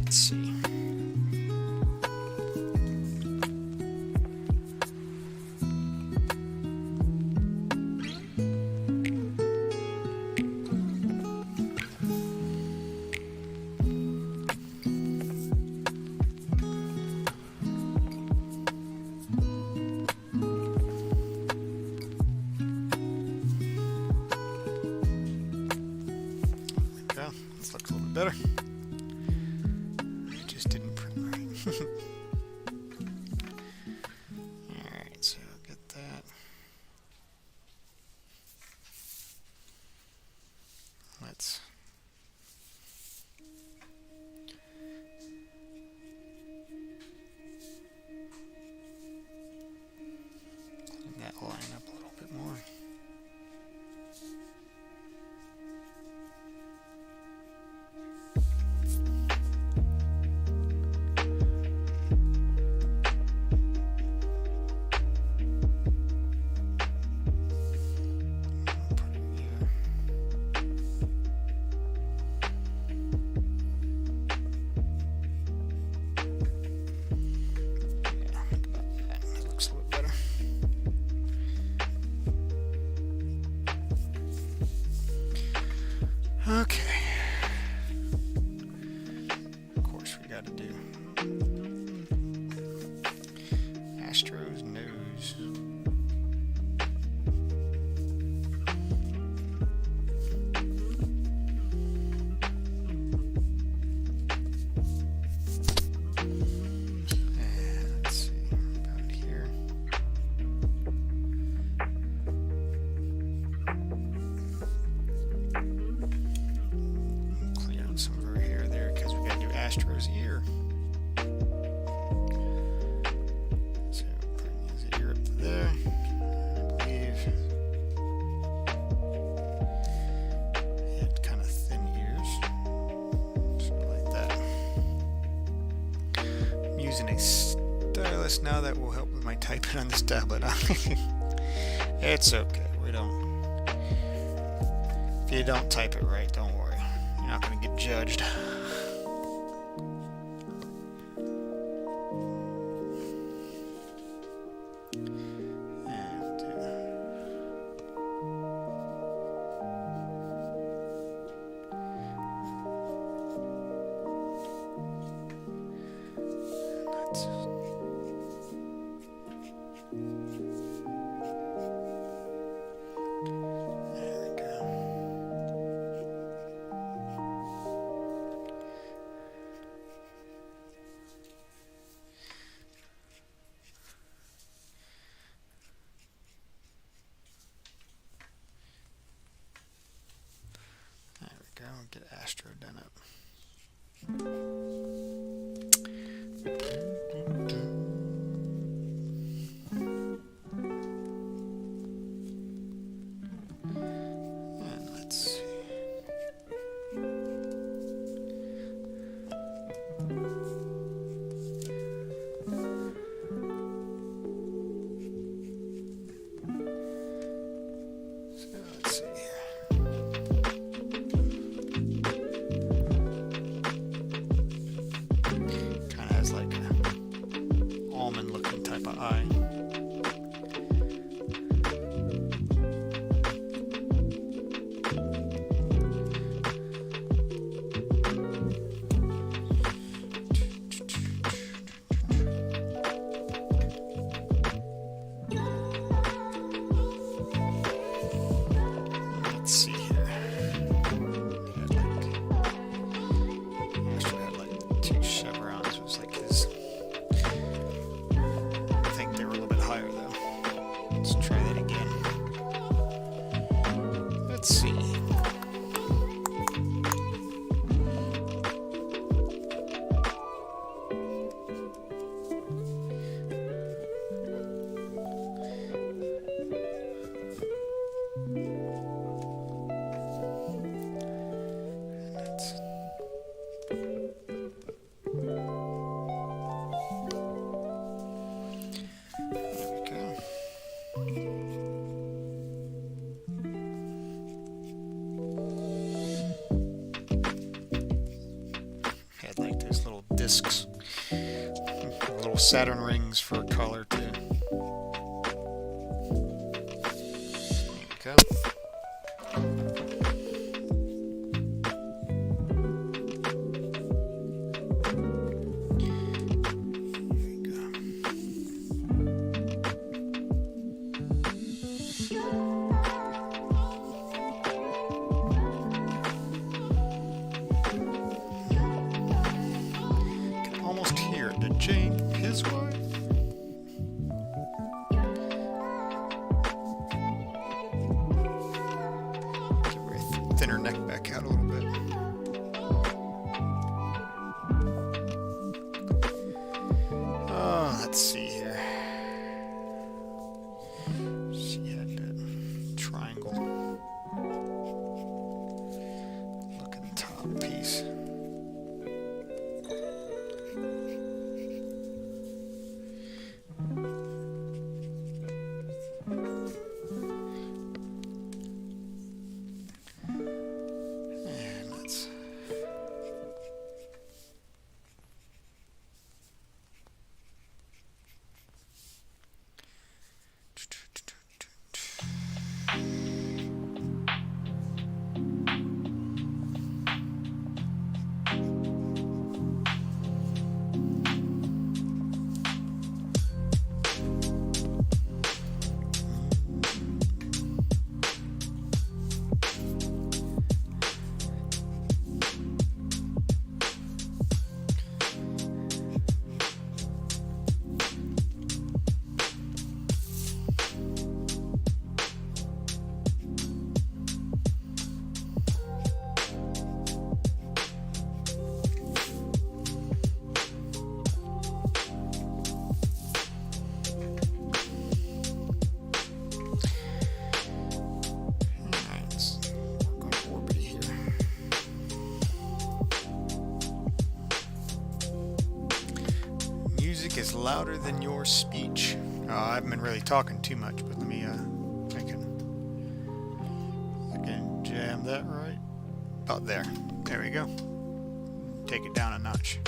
Let's see. There we go. This looks a little bit better. Didn't print right. Alright, so I'll get that. Let's clean that line up a little bit more. Okay. Of course, we got to do Astro's nose. And let's see about here. Some of her hair there because we got to do Astro's ear. So bring his ear up to there, I believe. He had kind of thin ears, sort of like that. I'm using a stylus now that will help with my typing on this tablet. It's okay. We don't. If you don't type it right, don't worry. You're not going to get judged. Get Astro done up. And let's see. So let's see here. discs. Little Saturn rings for color too. There you go. Almost hear it. Did Jane, his wife? Thin her neck back out a little bit. Oh, let's see here. She had that triangle looking top piece. Is louder than your speech. I haven't been really talking too much, but let me I can jam that right about there. There we go. Take it down a notch.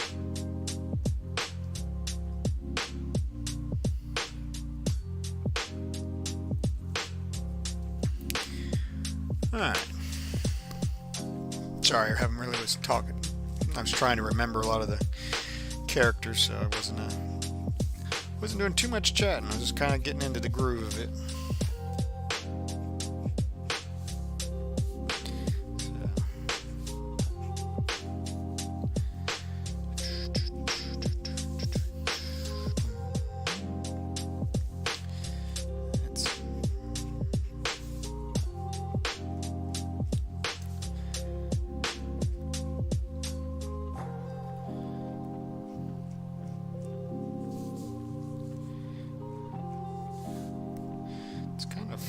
Alright. Sorry, I haven't really was talking. I was trying to remember a lot of the characters, so I wasn't doing too much chatting. I was just kind of getting into the groove of it.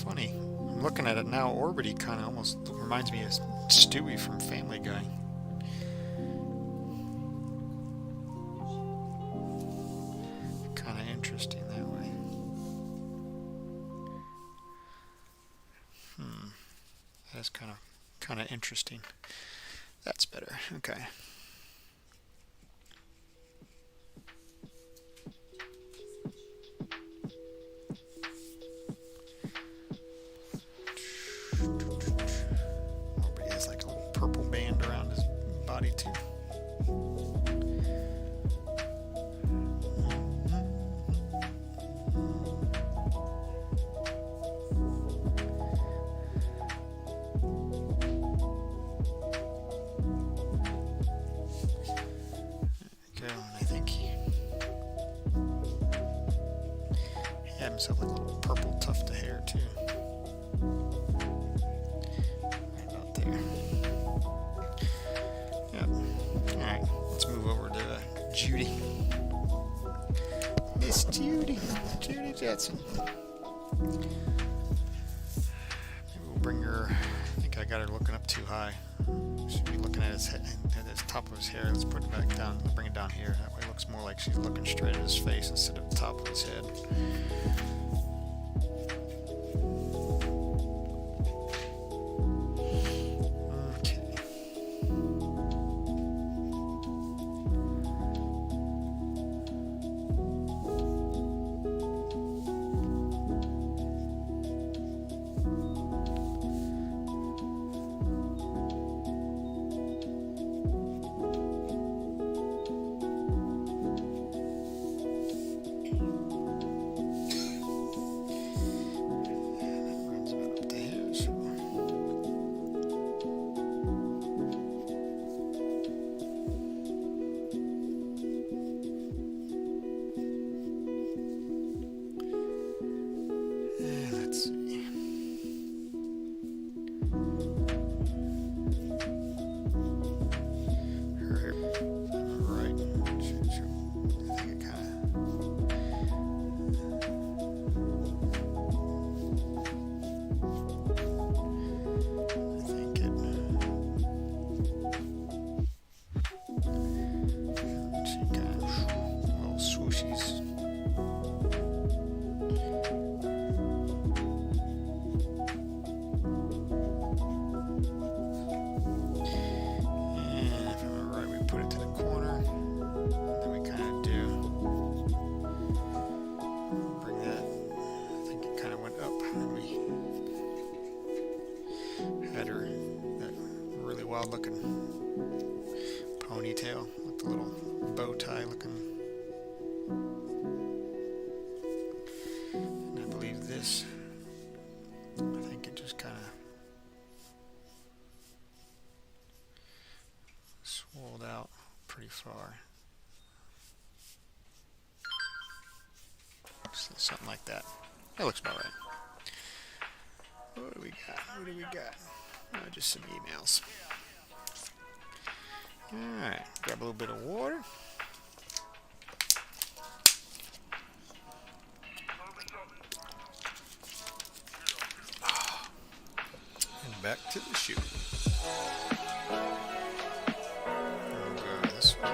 Funny. I'm looking at it now. Orbity kind of almost reminds me of Stewie from Family Guy. Kind of interesting that way. That's kind of interesting. That's better. Okay. Too. Okay, I think he had himself like a little purple tuft of hair too. Right about there. Alright, let's move over to Judy. Miss Judy. Judy Jetson. Maybe we'll bring her. I think I got her looking up too high. Should be looking at his head, at his top of his hair. Let's put it back down. Let's bring it down here. That way it looks more like she's looking straight at his face instead of the top of his head. here. Right. I think it kind of little swooshies. Wild looking ponytail with the little bow tie looking. And I believe this, I think it just kind of swelled out pretty far. Something like that. That looks about right. What do we got? What do we got? Oh, just some emails. Alright, grab a little bit of water. And back to the shoot. We'll go this way.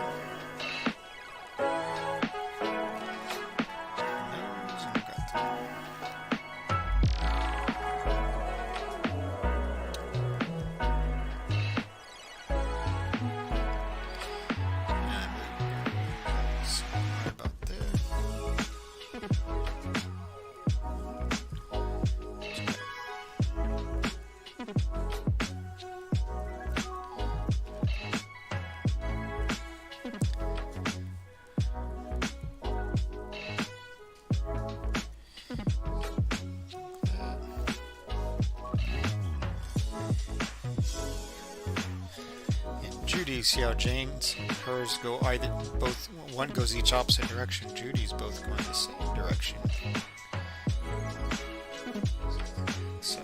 Judy, see how Jane's, hers go either, both, one goes each opposite direction. Judy's both going the same direction. So,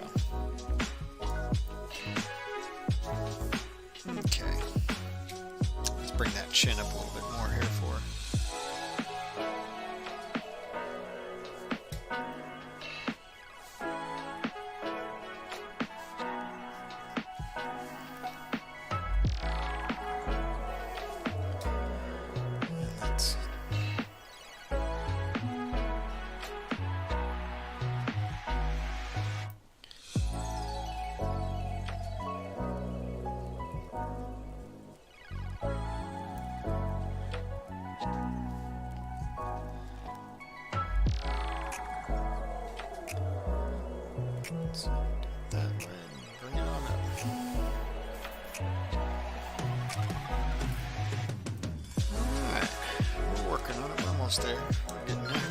okay. Let's bring that chin up a little bit more here for her. So that way, bring it on up. Alright, we're working on it. We're almost there. We're getting there.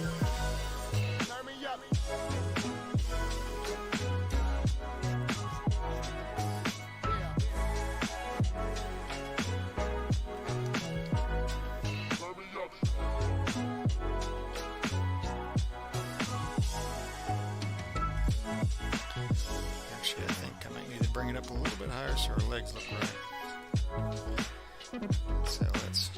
Actually, I think I might need to bring it up a little bit higher so our legs look right. So let's...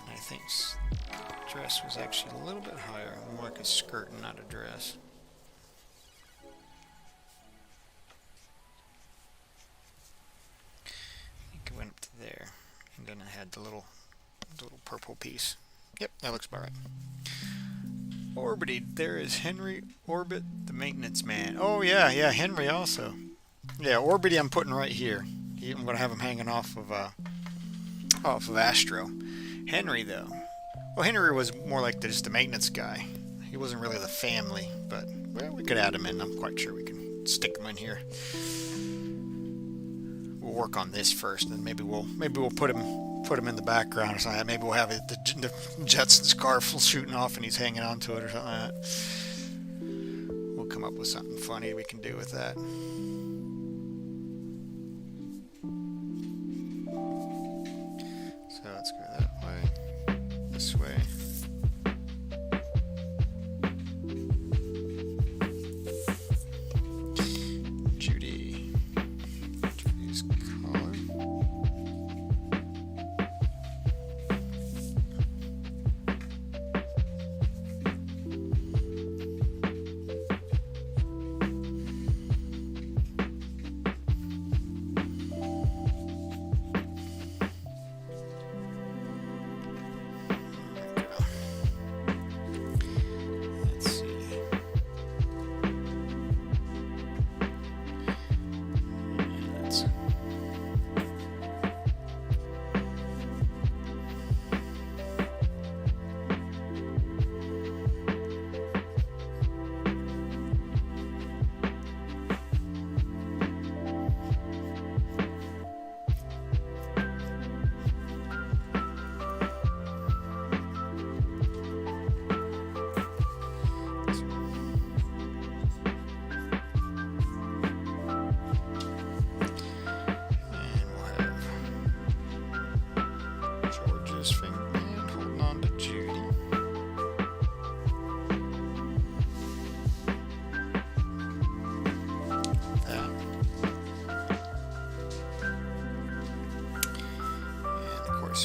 I think dress was actually a little bit higher, more like a skirt and not a dress. I think it went up to there, and then I had the little purple piece. Yep, that looks about right. Orbity, there is Henry Orbit, the maintenance man. Oh yeah, Henry also. Yeah, Orbity I'm putting right here. I'm going to have him hanging off of Astro. Henry, though. Well, Henry was more like just the maintenance guy. He wasn't really the family, but well, we could add him in. I'm quite sure we can stick him in here. We'll work on this first, and maybe we'll put him in the background or something like that. Maybe we'll have the Jetsons car shooting off, and he's hanging onto it or something like that. up with something funny we can do with that. So let's go that way, this way. Judy's collar.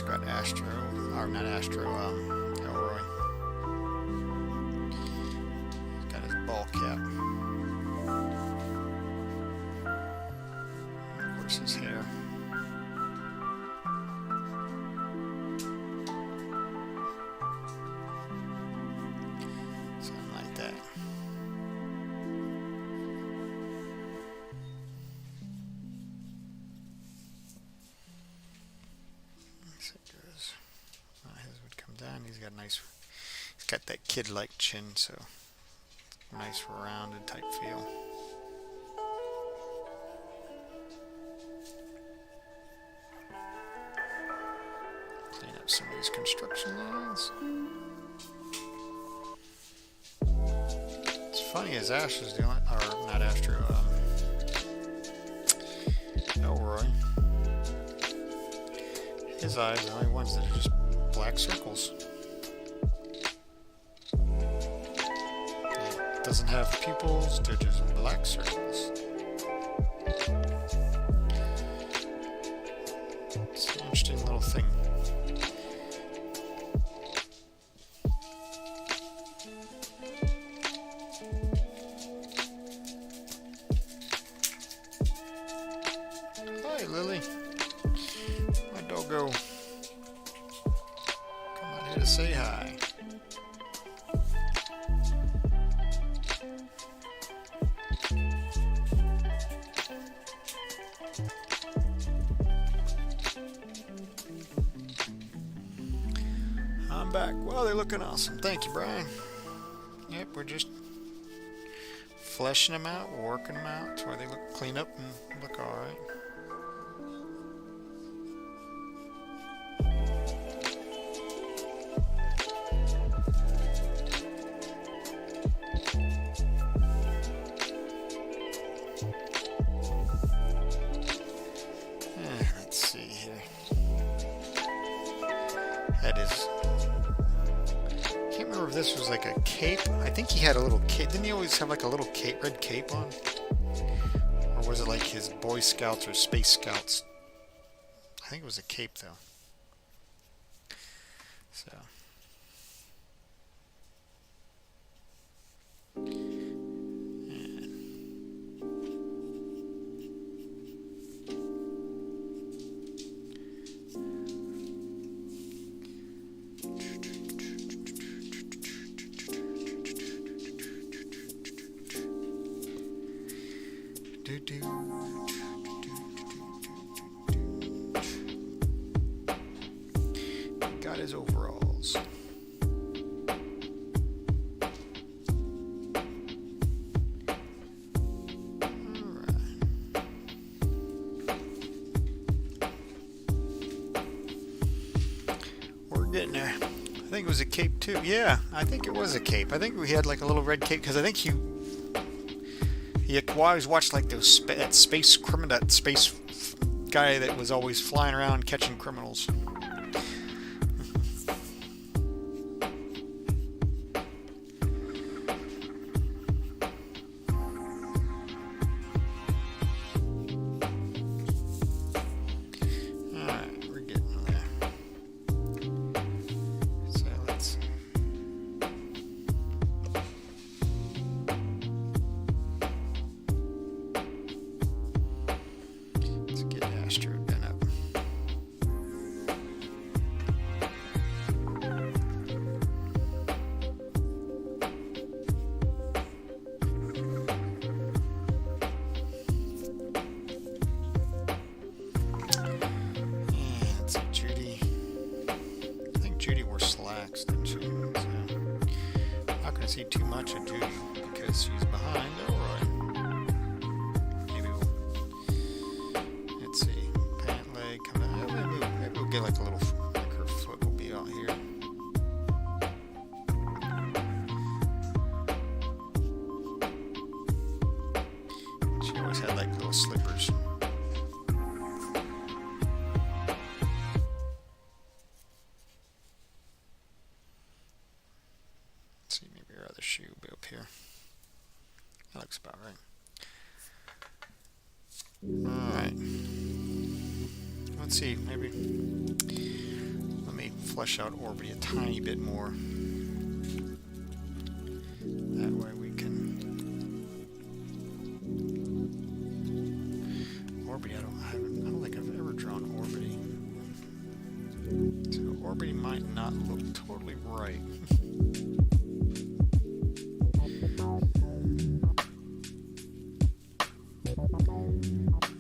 Got Astro, or not Astro, Elroy. He's got his ball cap. Of course, his hair. Something like that. He's got nice. He's got that kid-like chin, so nice rounded type feel. Clean up some of these construction lines. It's funny as Ash is doing, or not Astro, Elroy. His eyes are the only ones that are just black circles. It doesn't have pupils, they're just black circles. It's an interesting little thing. Hi, Lily. My doggo. To say hi. I'm back. Well, they're looking awesome. Thank you, Brian. Yep, we're just fleshing them out, working them out to where they look clean up and look all right. That is, I can't remember if this was like a cape. I think he had a little cape. Didn't he always have like a little cape, red cape on? Or was it like his Boy Scouts or Space Scouts? I think it was a cape though. So. Got his overalls. We're getting there. I think it was a cape too. Yeah, I think it was a cape. I think we had like a little red cape because I think He always watched like those that space guy that was always flying around catching criminals. See too much of Judy because she's behind Elroy. Maybe let's see, pant leg come out. Maybe we'll get like a little, like her foot will be out here. She always had like little slippers. Shoe will be up here. That looks about right. Alright. Let's see, maybe let me flesh out Orbity a tiny bit more. That way we can Orbity, I don't think I've ever drawn Orbity. So Orbity might not look totally right.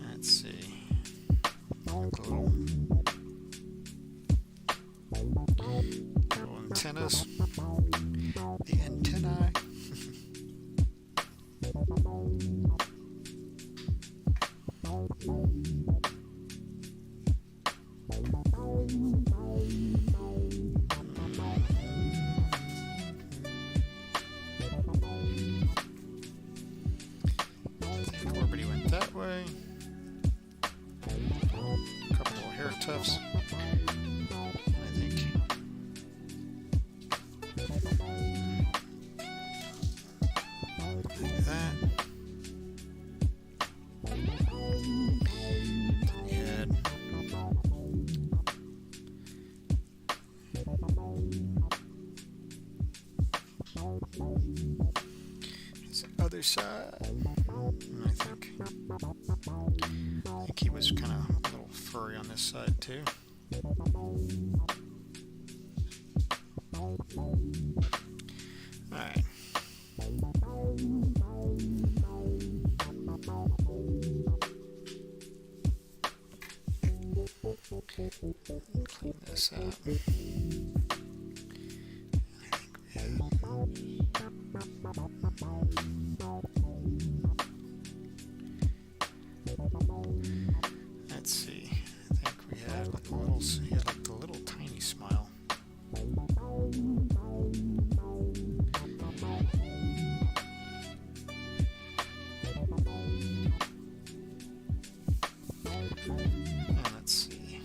Let's see. Little antennas. The antennae. Orbity went that way. A couple of hair tufts. I think. Like that. We had this other side. I think he was kind of a little furry on this side too. Alright. Clean this up. Let's see. I think we had like a little. He had like the little tiny smile. And let's see.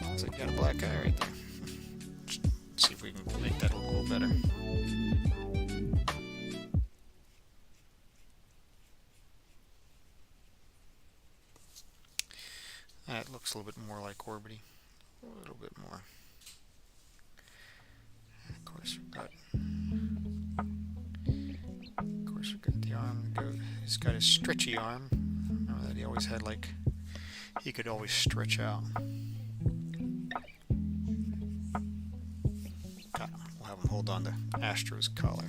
Looks like you got a black eye right there. Let's see if we can make that a little better. That looks a little bit more like Orbity. A little bit more. And of course we've got the arm. He's got his stretchy arm. Remember that he always had like he could always stretch out. We'll have him hold on to Astro's collar.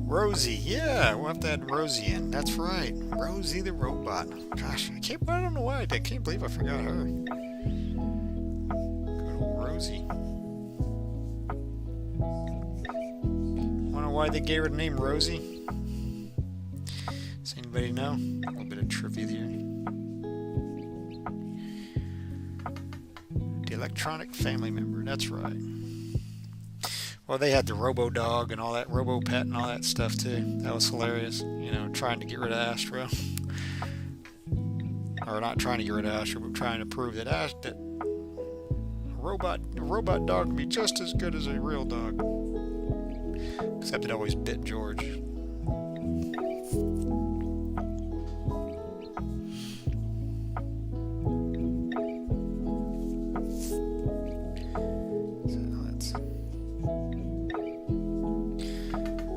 Rosie, yeah, we'll have to add Rosie in. That's right, Rosie the robot. Gosh, I don't know why I can't believe I forgot her. Good old Rosie. why they gave her the name Rosie? Does anybody know? A little bit of trivia here. The electronic family member, that's right. Well, they had the Robo Dog and all that, Robo Pet and all that stuff too. That was hilarious. You know, trying to get rid of Astro. Or not trying to get rid of Astro, but trying to prove that a robot dog can be just as good as a real dog. Except it always bit George.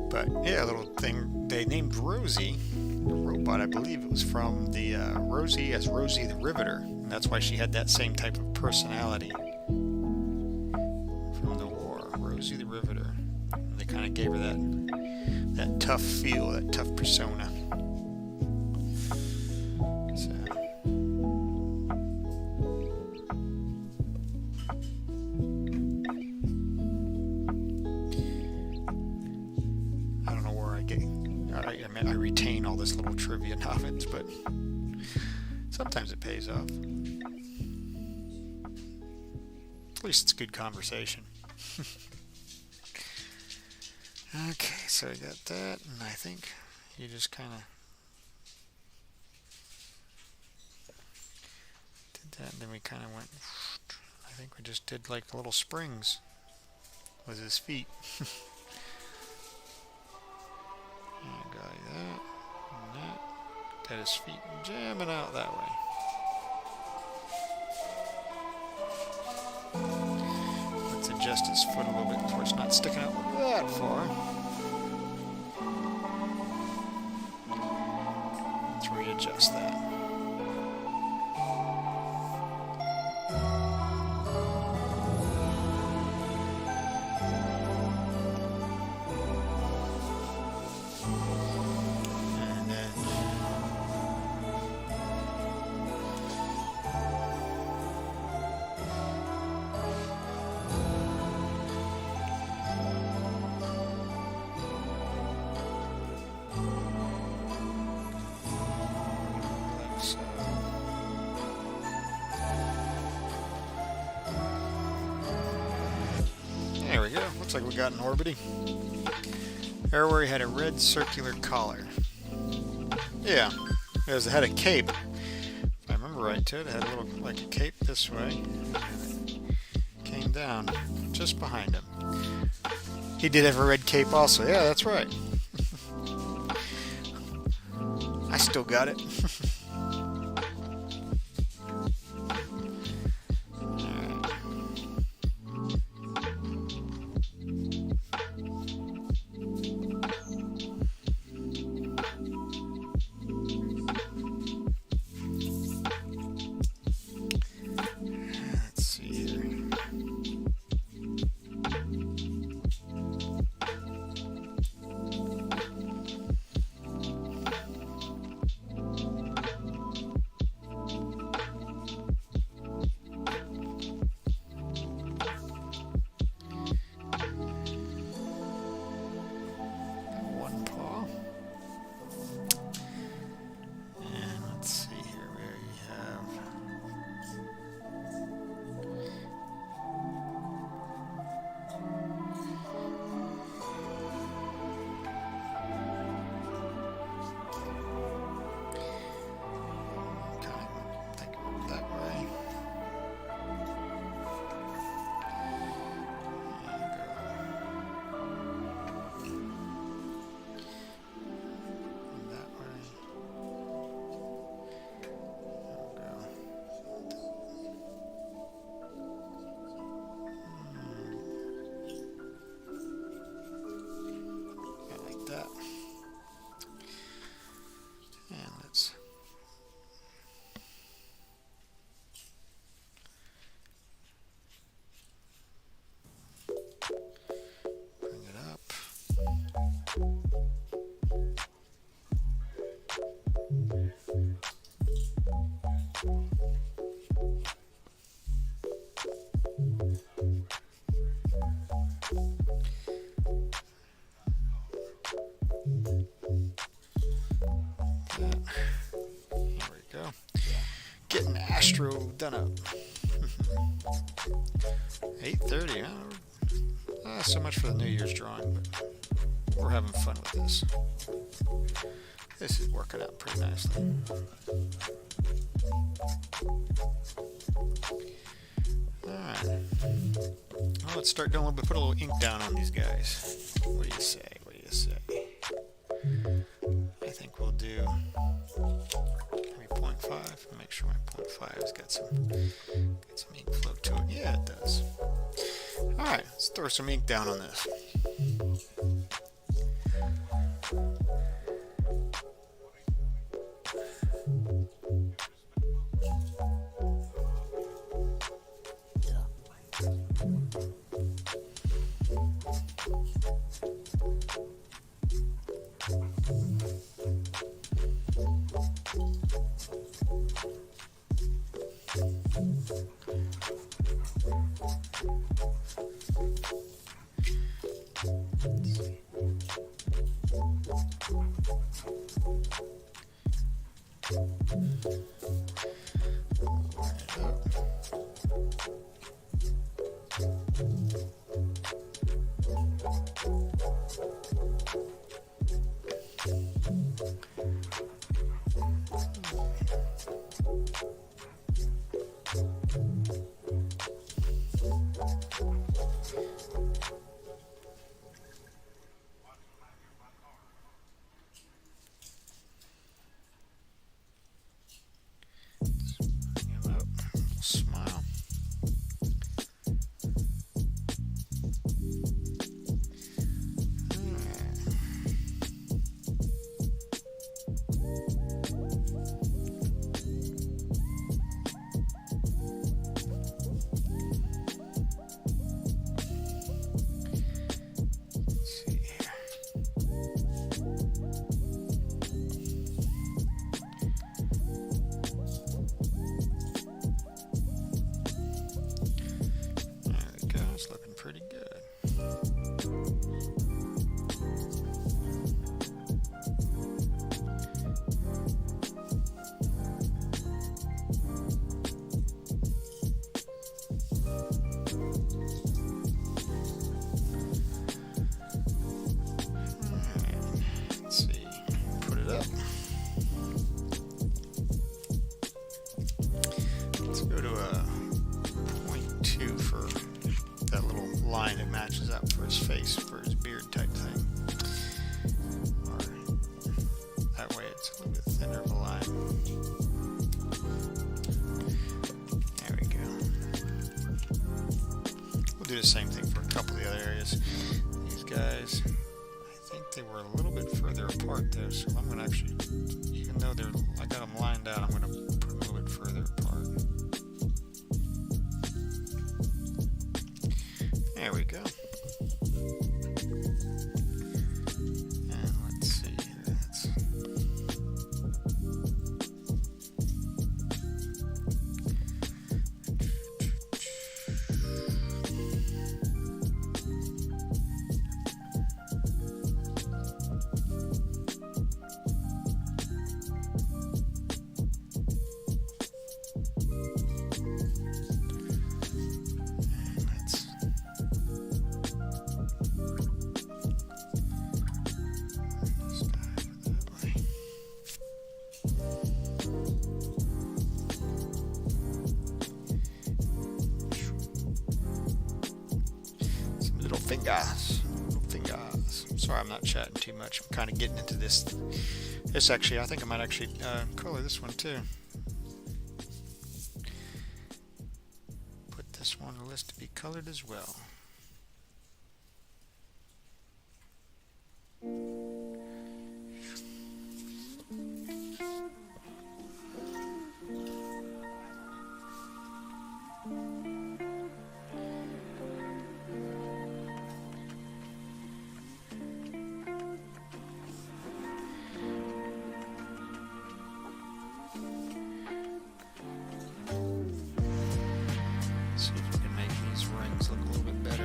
But yeah, a little thing they named Rosie, the robot. I believe it was from the Rosie as Rosie the Riveter, and that's why she had that same type of personality from the war. Rosie the Riveter. And they kind of gave her that tough feel, that tough persona. So. I retain all this little trivia knowledge, but sometimes it pays off. At least it's good conversation. Okay, so I got that, and I think you just kind of did that, and then we kind of went, I think we just did like little springs with his feet. Go like that, and that. Got his feet jamming out that way. Let's adjust his foot a little bit so it's not sticking out that far. Let's readjust that. There we go. Looks like we got an Orbity. There where he had a red circular collar. Yeah, it had a cape. If I remember right too, it had a little like a cape this way. And it came down just behind him. He did have a red cape also. Yeah, that's right. I still got it. Astro done up. 8:30. Not so much for the New Year's drawing, but we're having fun with this. This is working out pretty nicely. Alright. Well, let's start doing a little bit, put a little ink down on these guys. What do you say? What do you say? I think we'll do maybe 0.5. Make sure my 0.5 has got some ink flow to it. Yeah, it does. Alright, let's throw some ink down on this. Smile. Pretty good. Let's see. Put it up. Let's go to a 0.2 for that little line that matches up for his face, for his beard type thing. Or that way it's a little bit thinner of a line. There we go. We'll do the same thing for a couple of the other areas. These guys, I think they were a little bit further apart there, so I'm going to actually, even though I got them lined out, I'm going to put them a little bit further apart. There we go. And let's see here. Fingers. Sorry, I'm not chatting too much. I'm kind of getting into this. This actually, I think I might actually color this one too. Put this one on the list to be colored as well. See if we can make these rings look a little bit better.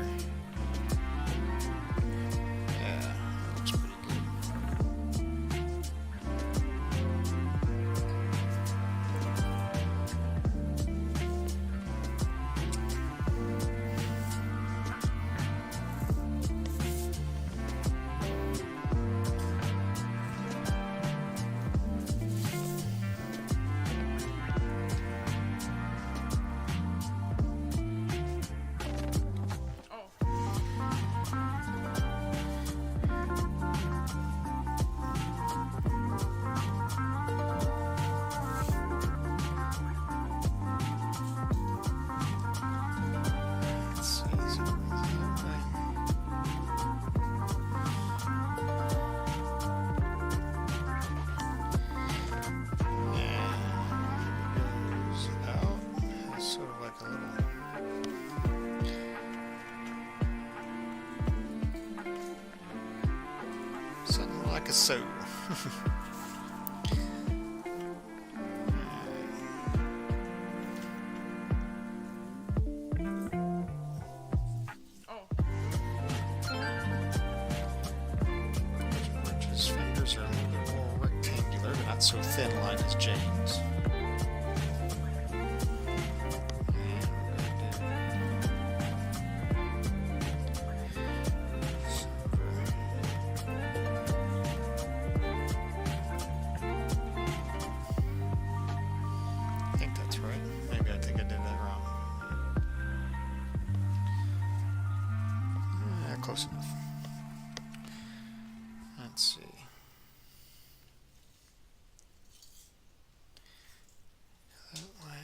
like a so. His fingers are a little bit more rectangular, but not so thin line as James. Close enough. Let's see. That way.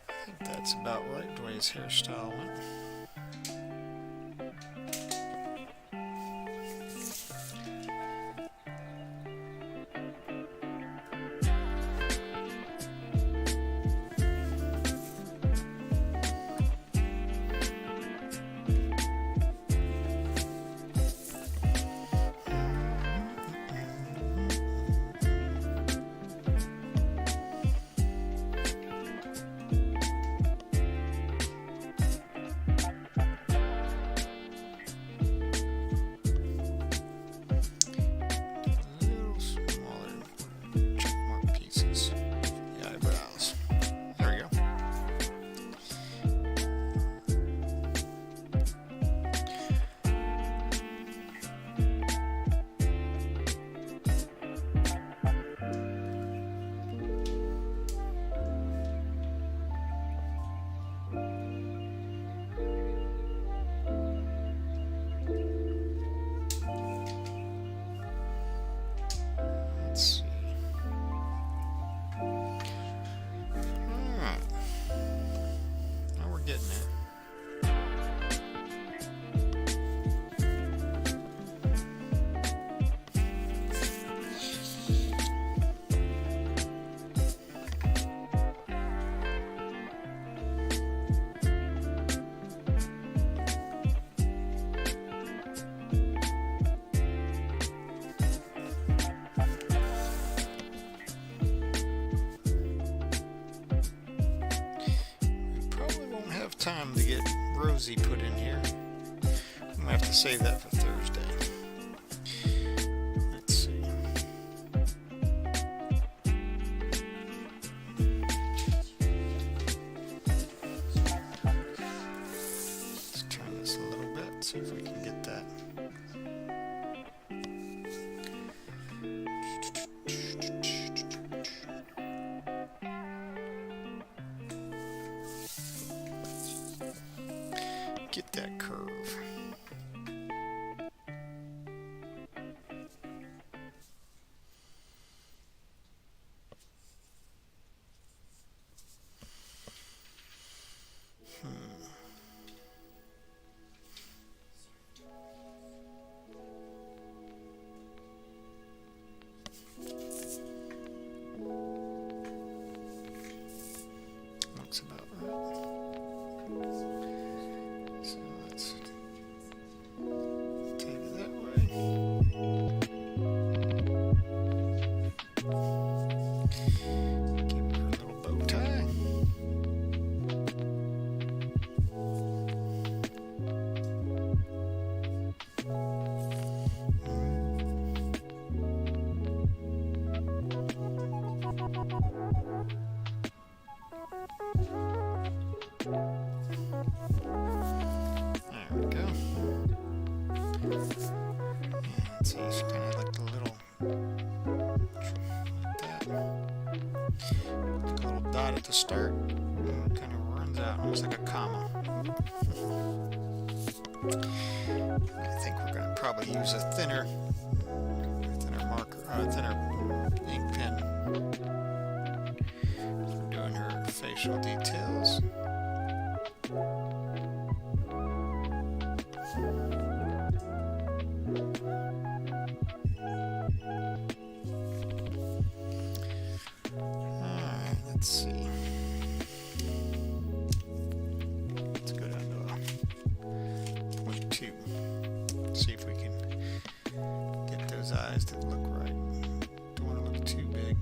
I think that's about right the way his hairstyle went. Time to get Rosie put in here. I'm gonna have to save that for Thursday. Let's see. Let's turn this a little bit, see if we can get that. Get that curve. Looks about right. So let's take it that way. Give her a little bow tie. There we go. And see, it's kind of like a little, like that. Like a little dot at the start. And it kind of runs out, almost like a comma. I think we're going to probably use a thinner marker, thinner ink pen for doing her facial details. Let's see. Let's go down to 0.2. See if we can get those eyes to look right. Don't want to look too big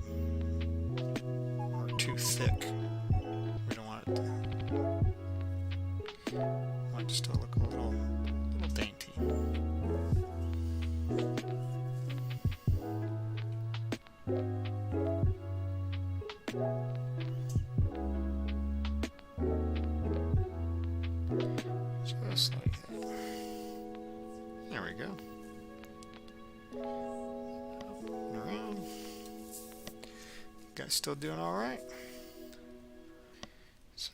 or too thick. We don't want it to. Want it to still look a little dainty. Just like that. There we go. Up and around. Guys still doing all right. So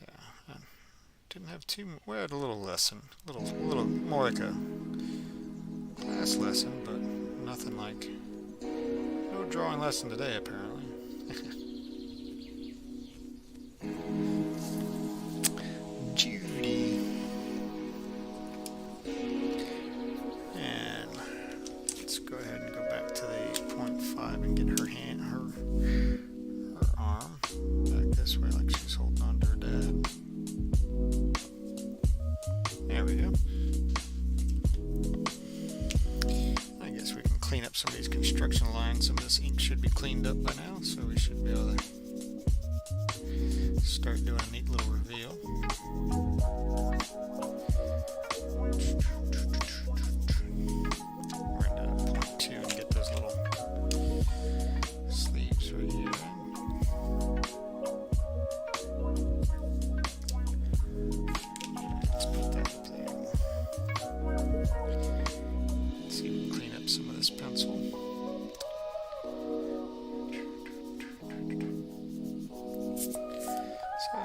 didn't have too. We had a little lesson, little more like a class lesson, but nothing like no drawing lesson today apparently. Judy. And let's go ahead and go back to the 0.5 and get her hand, her arm back this way like she's holding on to her dad. There we go. I guess we can clean up some of these construction lines. Some of this ink should be cleaned up by now, so we should be able to start doing a neat little reveal. We're into 0.2 and get those little sleeves right here. Let's put that up there. Let's see if we can clean up some of this pencil. So,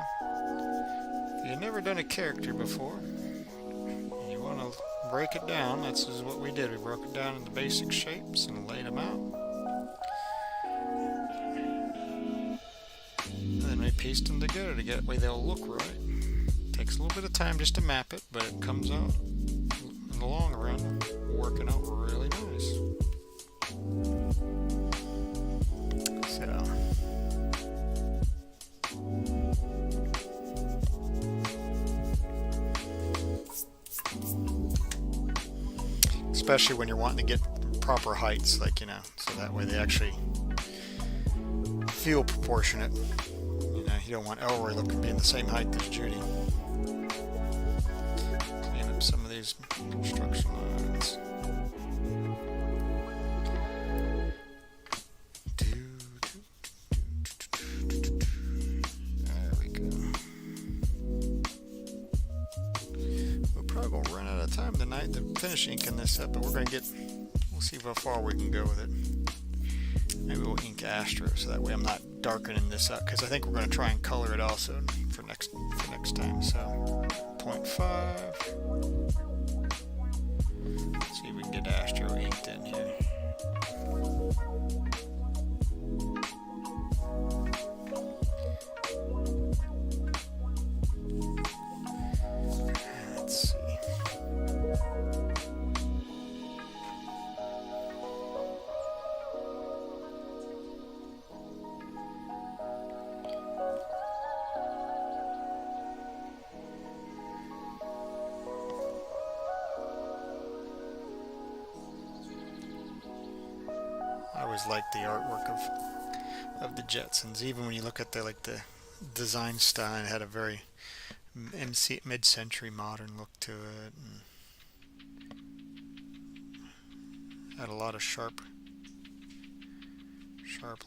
if you've never done a character before, and you want to break it down, that's just what we did. We broke it down into basic shapes and laid them out. And then we pieced them together to get the way they'll look right. Takes a little bit of time just to map it, but it comes out in the long run working out really nice. So. Especially when you're wanting to get proper heights, like, you know, so that way they actually feel proportionate. You know, you don't want Elroy looking to be in the same height as Judy. Clean up some of these construction lines. There we go. We're probably going to run out of time tonight to finish inking this up, but we'll see how far we can go with it. Maybe we'll ink Astro, so that way I'm not darkening this up, because I think we're going to try and color it also for next time. So 0.5. See if we can get Astro inked in here. Let's see. I always liked the artwork of the Jetsons, even when you look at the design style. It had a very mid-century modern look to it, and had a lot of sharp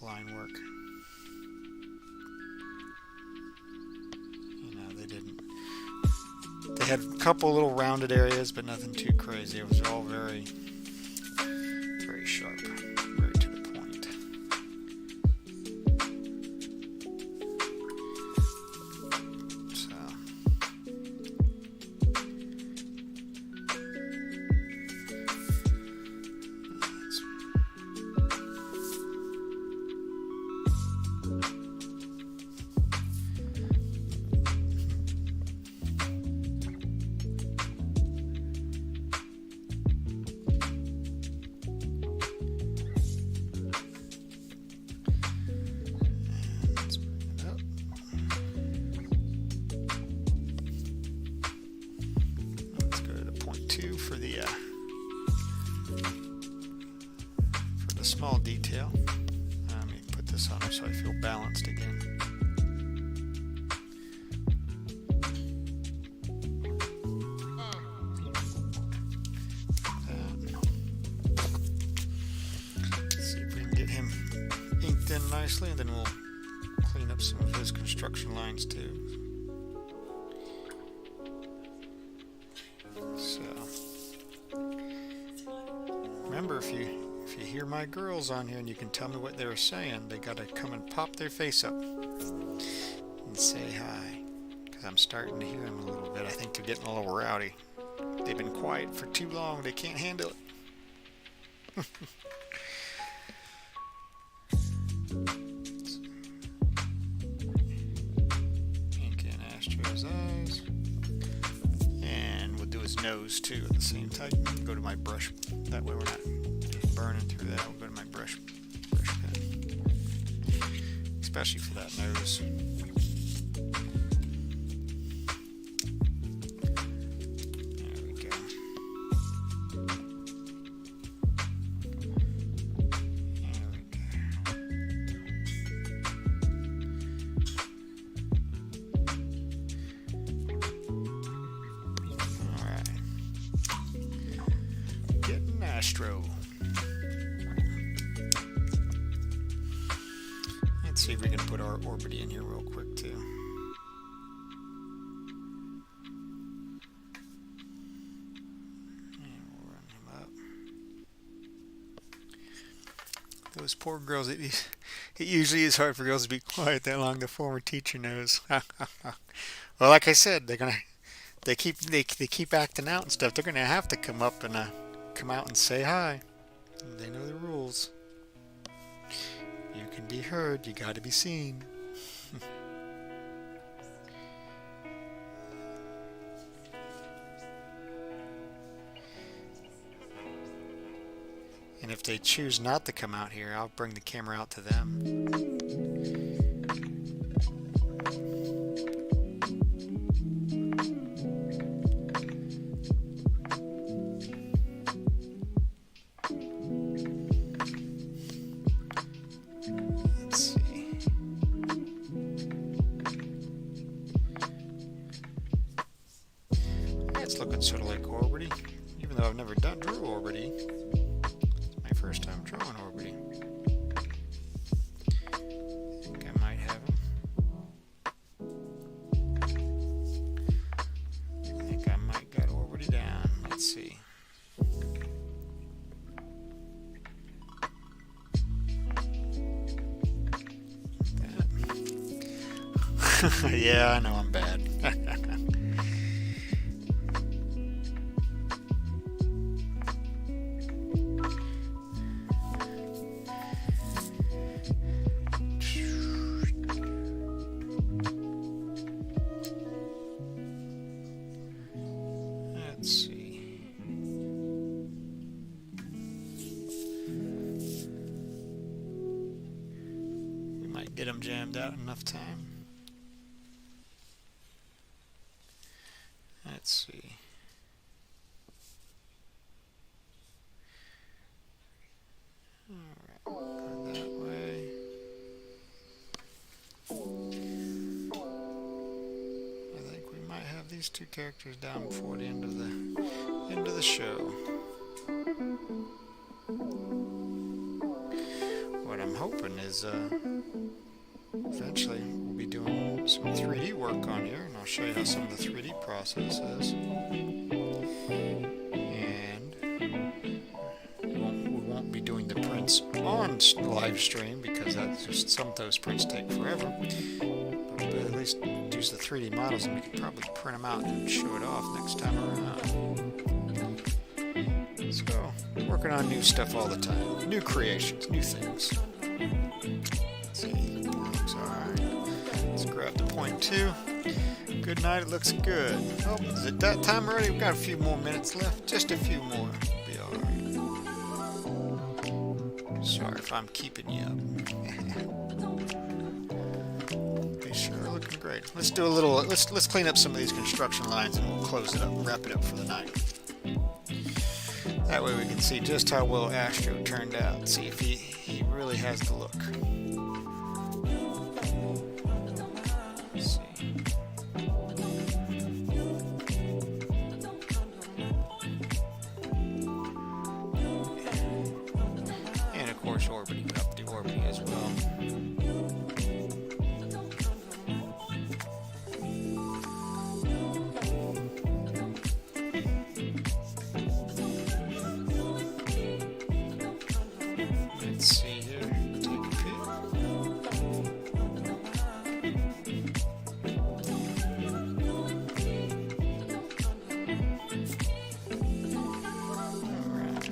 line work. You know, they had a couple little rounded areas, but nothing too crazy. It was all very sharp, very to the point. So, a small detail. Let me put this on so I feel balanced again. Let's see if we can get him inked in nicely, and then we'll clean up some of his construction lines too. So remember, if you hear my girls on here and you can tell me what they were saying, they gotta come and pop their face up and say hi, because I'm starting to hear them a little bit. I think they're getting a little rowdy. They've been quiet for too long. They can't handle it. Ink in Astro's eyes, and we'll do his nose too at the same time. Go to my brush. That way we're not just burning through that. We'll go to my brush pen, especially for that nose. There we go. There we go. All right. Getting Astro. Let's see if we can put our orbity in here real quick too. And we'll run him up. Those poor girls, it usually is hard for girls to be quiet that long, the former teacher knows. Well, like I said, they keep acting out and stuff. They're gonna have to come up and come out and say hi. They know the rules. You can be heard, you gotta be seen. And if they choose not to come out here, I'll bring the camera out to them. It's looking sort of like orbity, even though I've never drew orbity. It's my first time drawing orbity. I think I might have him. I think I might got orbity down. Let's see. That. Yeah, I know I'm bad. Let's see. We might get them jammed out enough time. Let's see. All right, go that way. I think we might have these two characters down before the end of the show. What I'm hoping is eventually we'll be doing some 3D work on here, and I'll show you how some of the 3D process is. And we won't be doing the prints on live stream, because that's just, some of those prints take forever. But at least use the 3D models, and we could probably print them out and show it off next time around. So, working on new stuff all the time. New creations, new things. Let's see, looks alright. Let's grab the 0.2. Good night, it looks good. Oh, is it that time already? We've got a few more minutes left. Just a few more. Be alright. Sorry if I'm keeping you up. Be sure, looking great. Let's do a little, let's clean up some of these construction lines, and we'll close it up, wrap it up for the night. That way we can see just how well Astro turned out. See if he really has the look. Let's see. And of course orbiting up the orbiting as well. Let's see here. Take a peek. Alright.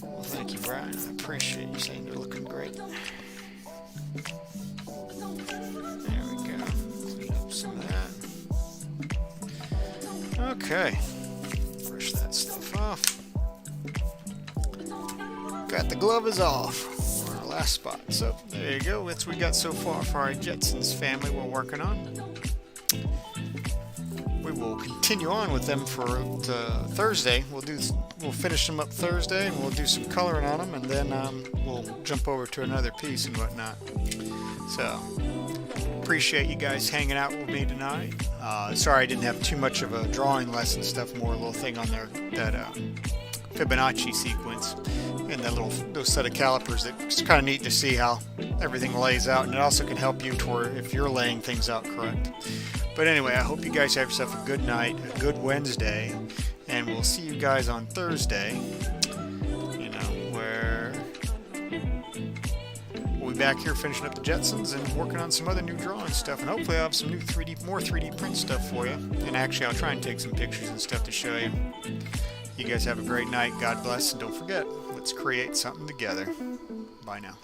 Well, thank you, Brian. I appreciate you saying they're looking great. There we go. Clean up some of that. Okay. Brush that stuff off. Got the gloves off on our last spot. So there you go. That's what we got so far for our Jetsons family we're working on. We will continue on with them for Thursday. We'll finish them up Thursday, and we'll do some coloring on them, and then we'll jump over to another piece and whatnot. So appreciate you guys hanging out with me tonight. Sorry I didn't have too much of a drawing lesson stuff, more a little thing on there, that Fibonacci sequence and that those set of calipers. It's kind of neat to see how everything lays out, and it also can help you toward if you're laying things out correct. But anyway, I hope you guys have yourself a good night, a good Wednesday, and we'll see you guys on Thursday. You know, where we'll be back here finishing up the Jetsons and working on some other new drawing stuff, and hopefully I'll have some new more 3D print stuff for you. And actually, I'll try and take some pictures and stuff to show you. You guys have a great night. God bless, and don't forget, let's create something together. Bye now.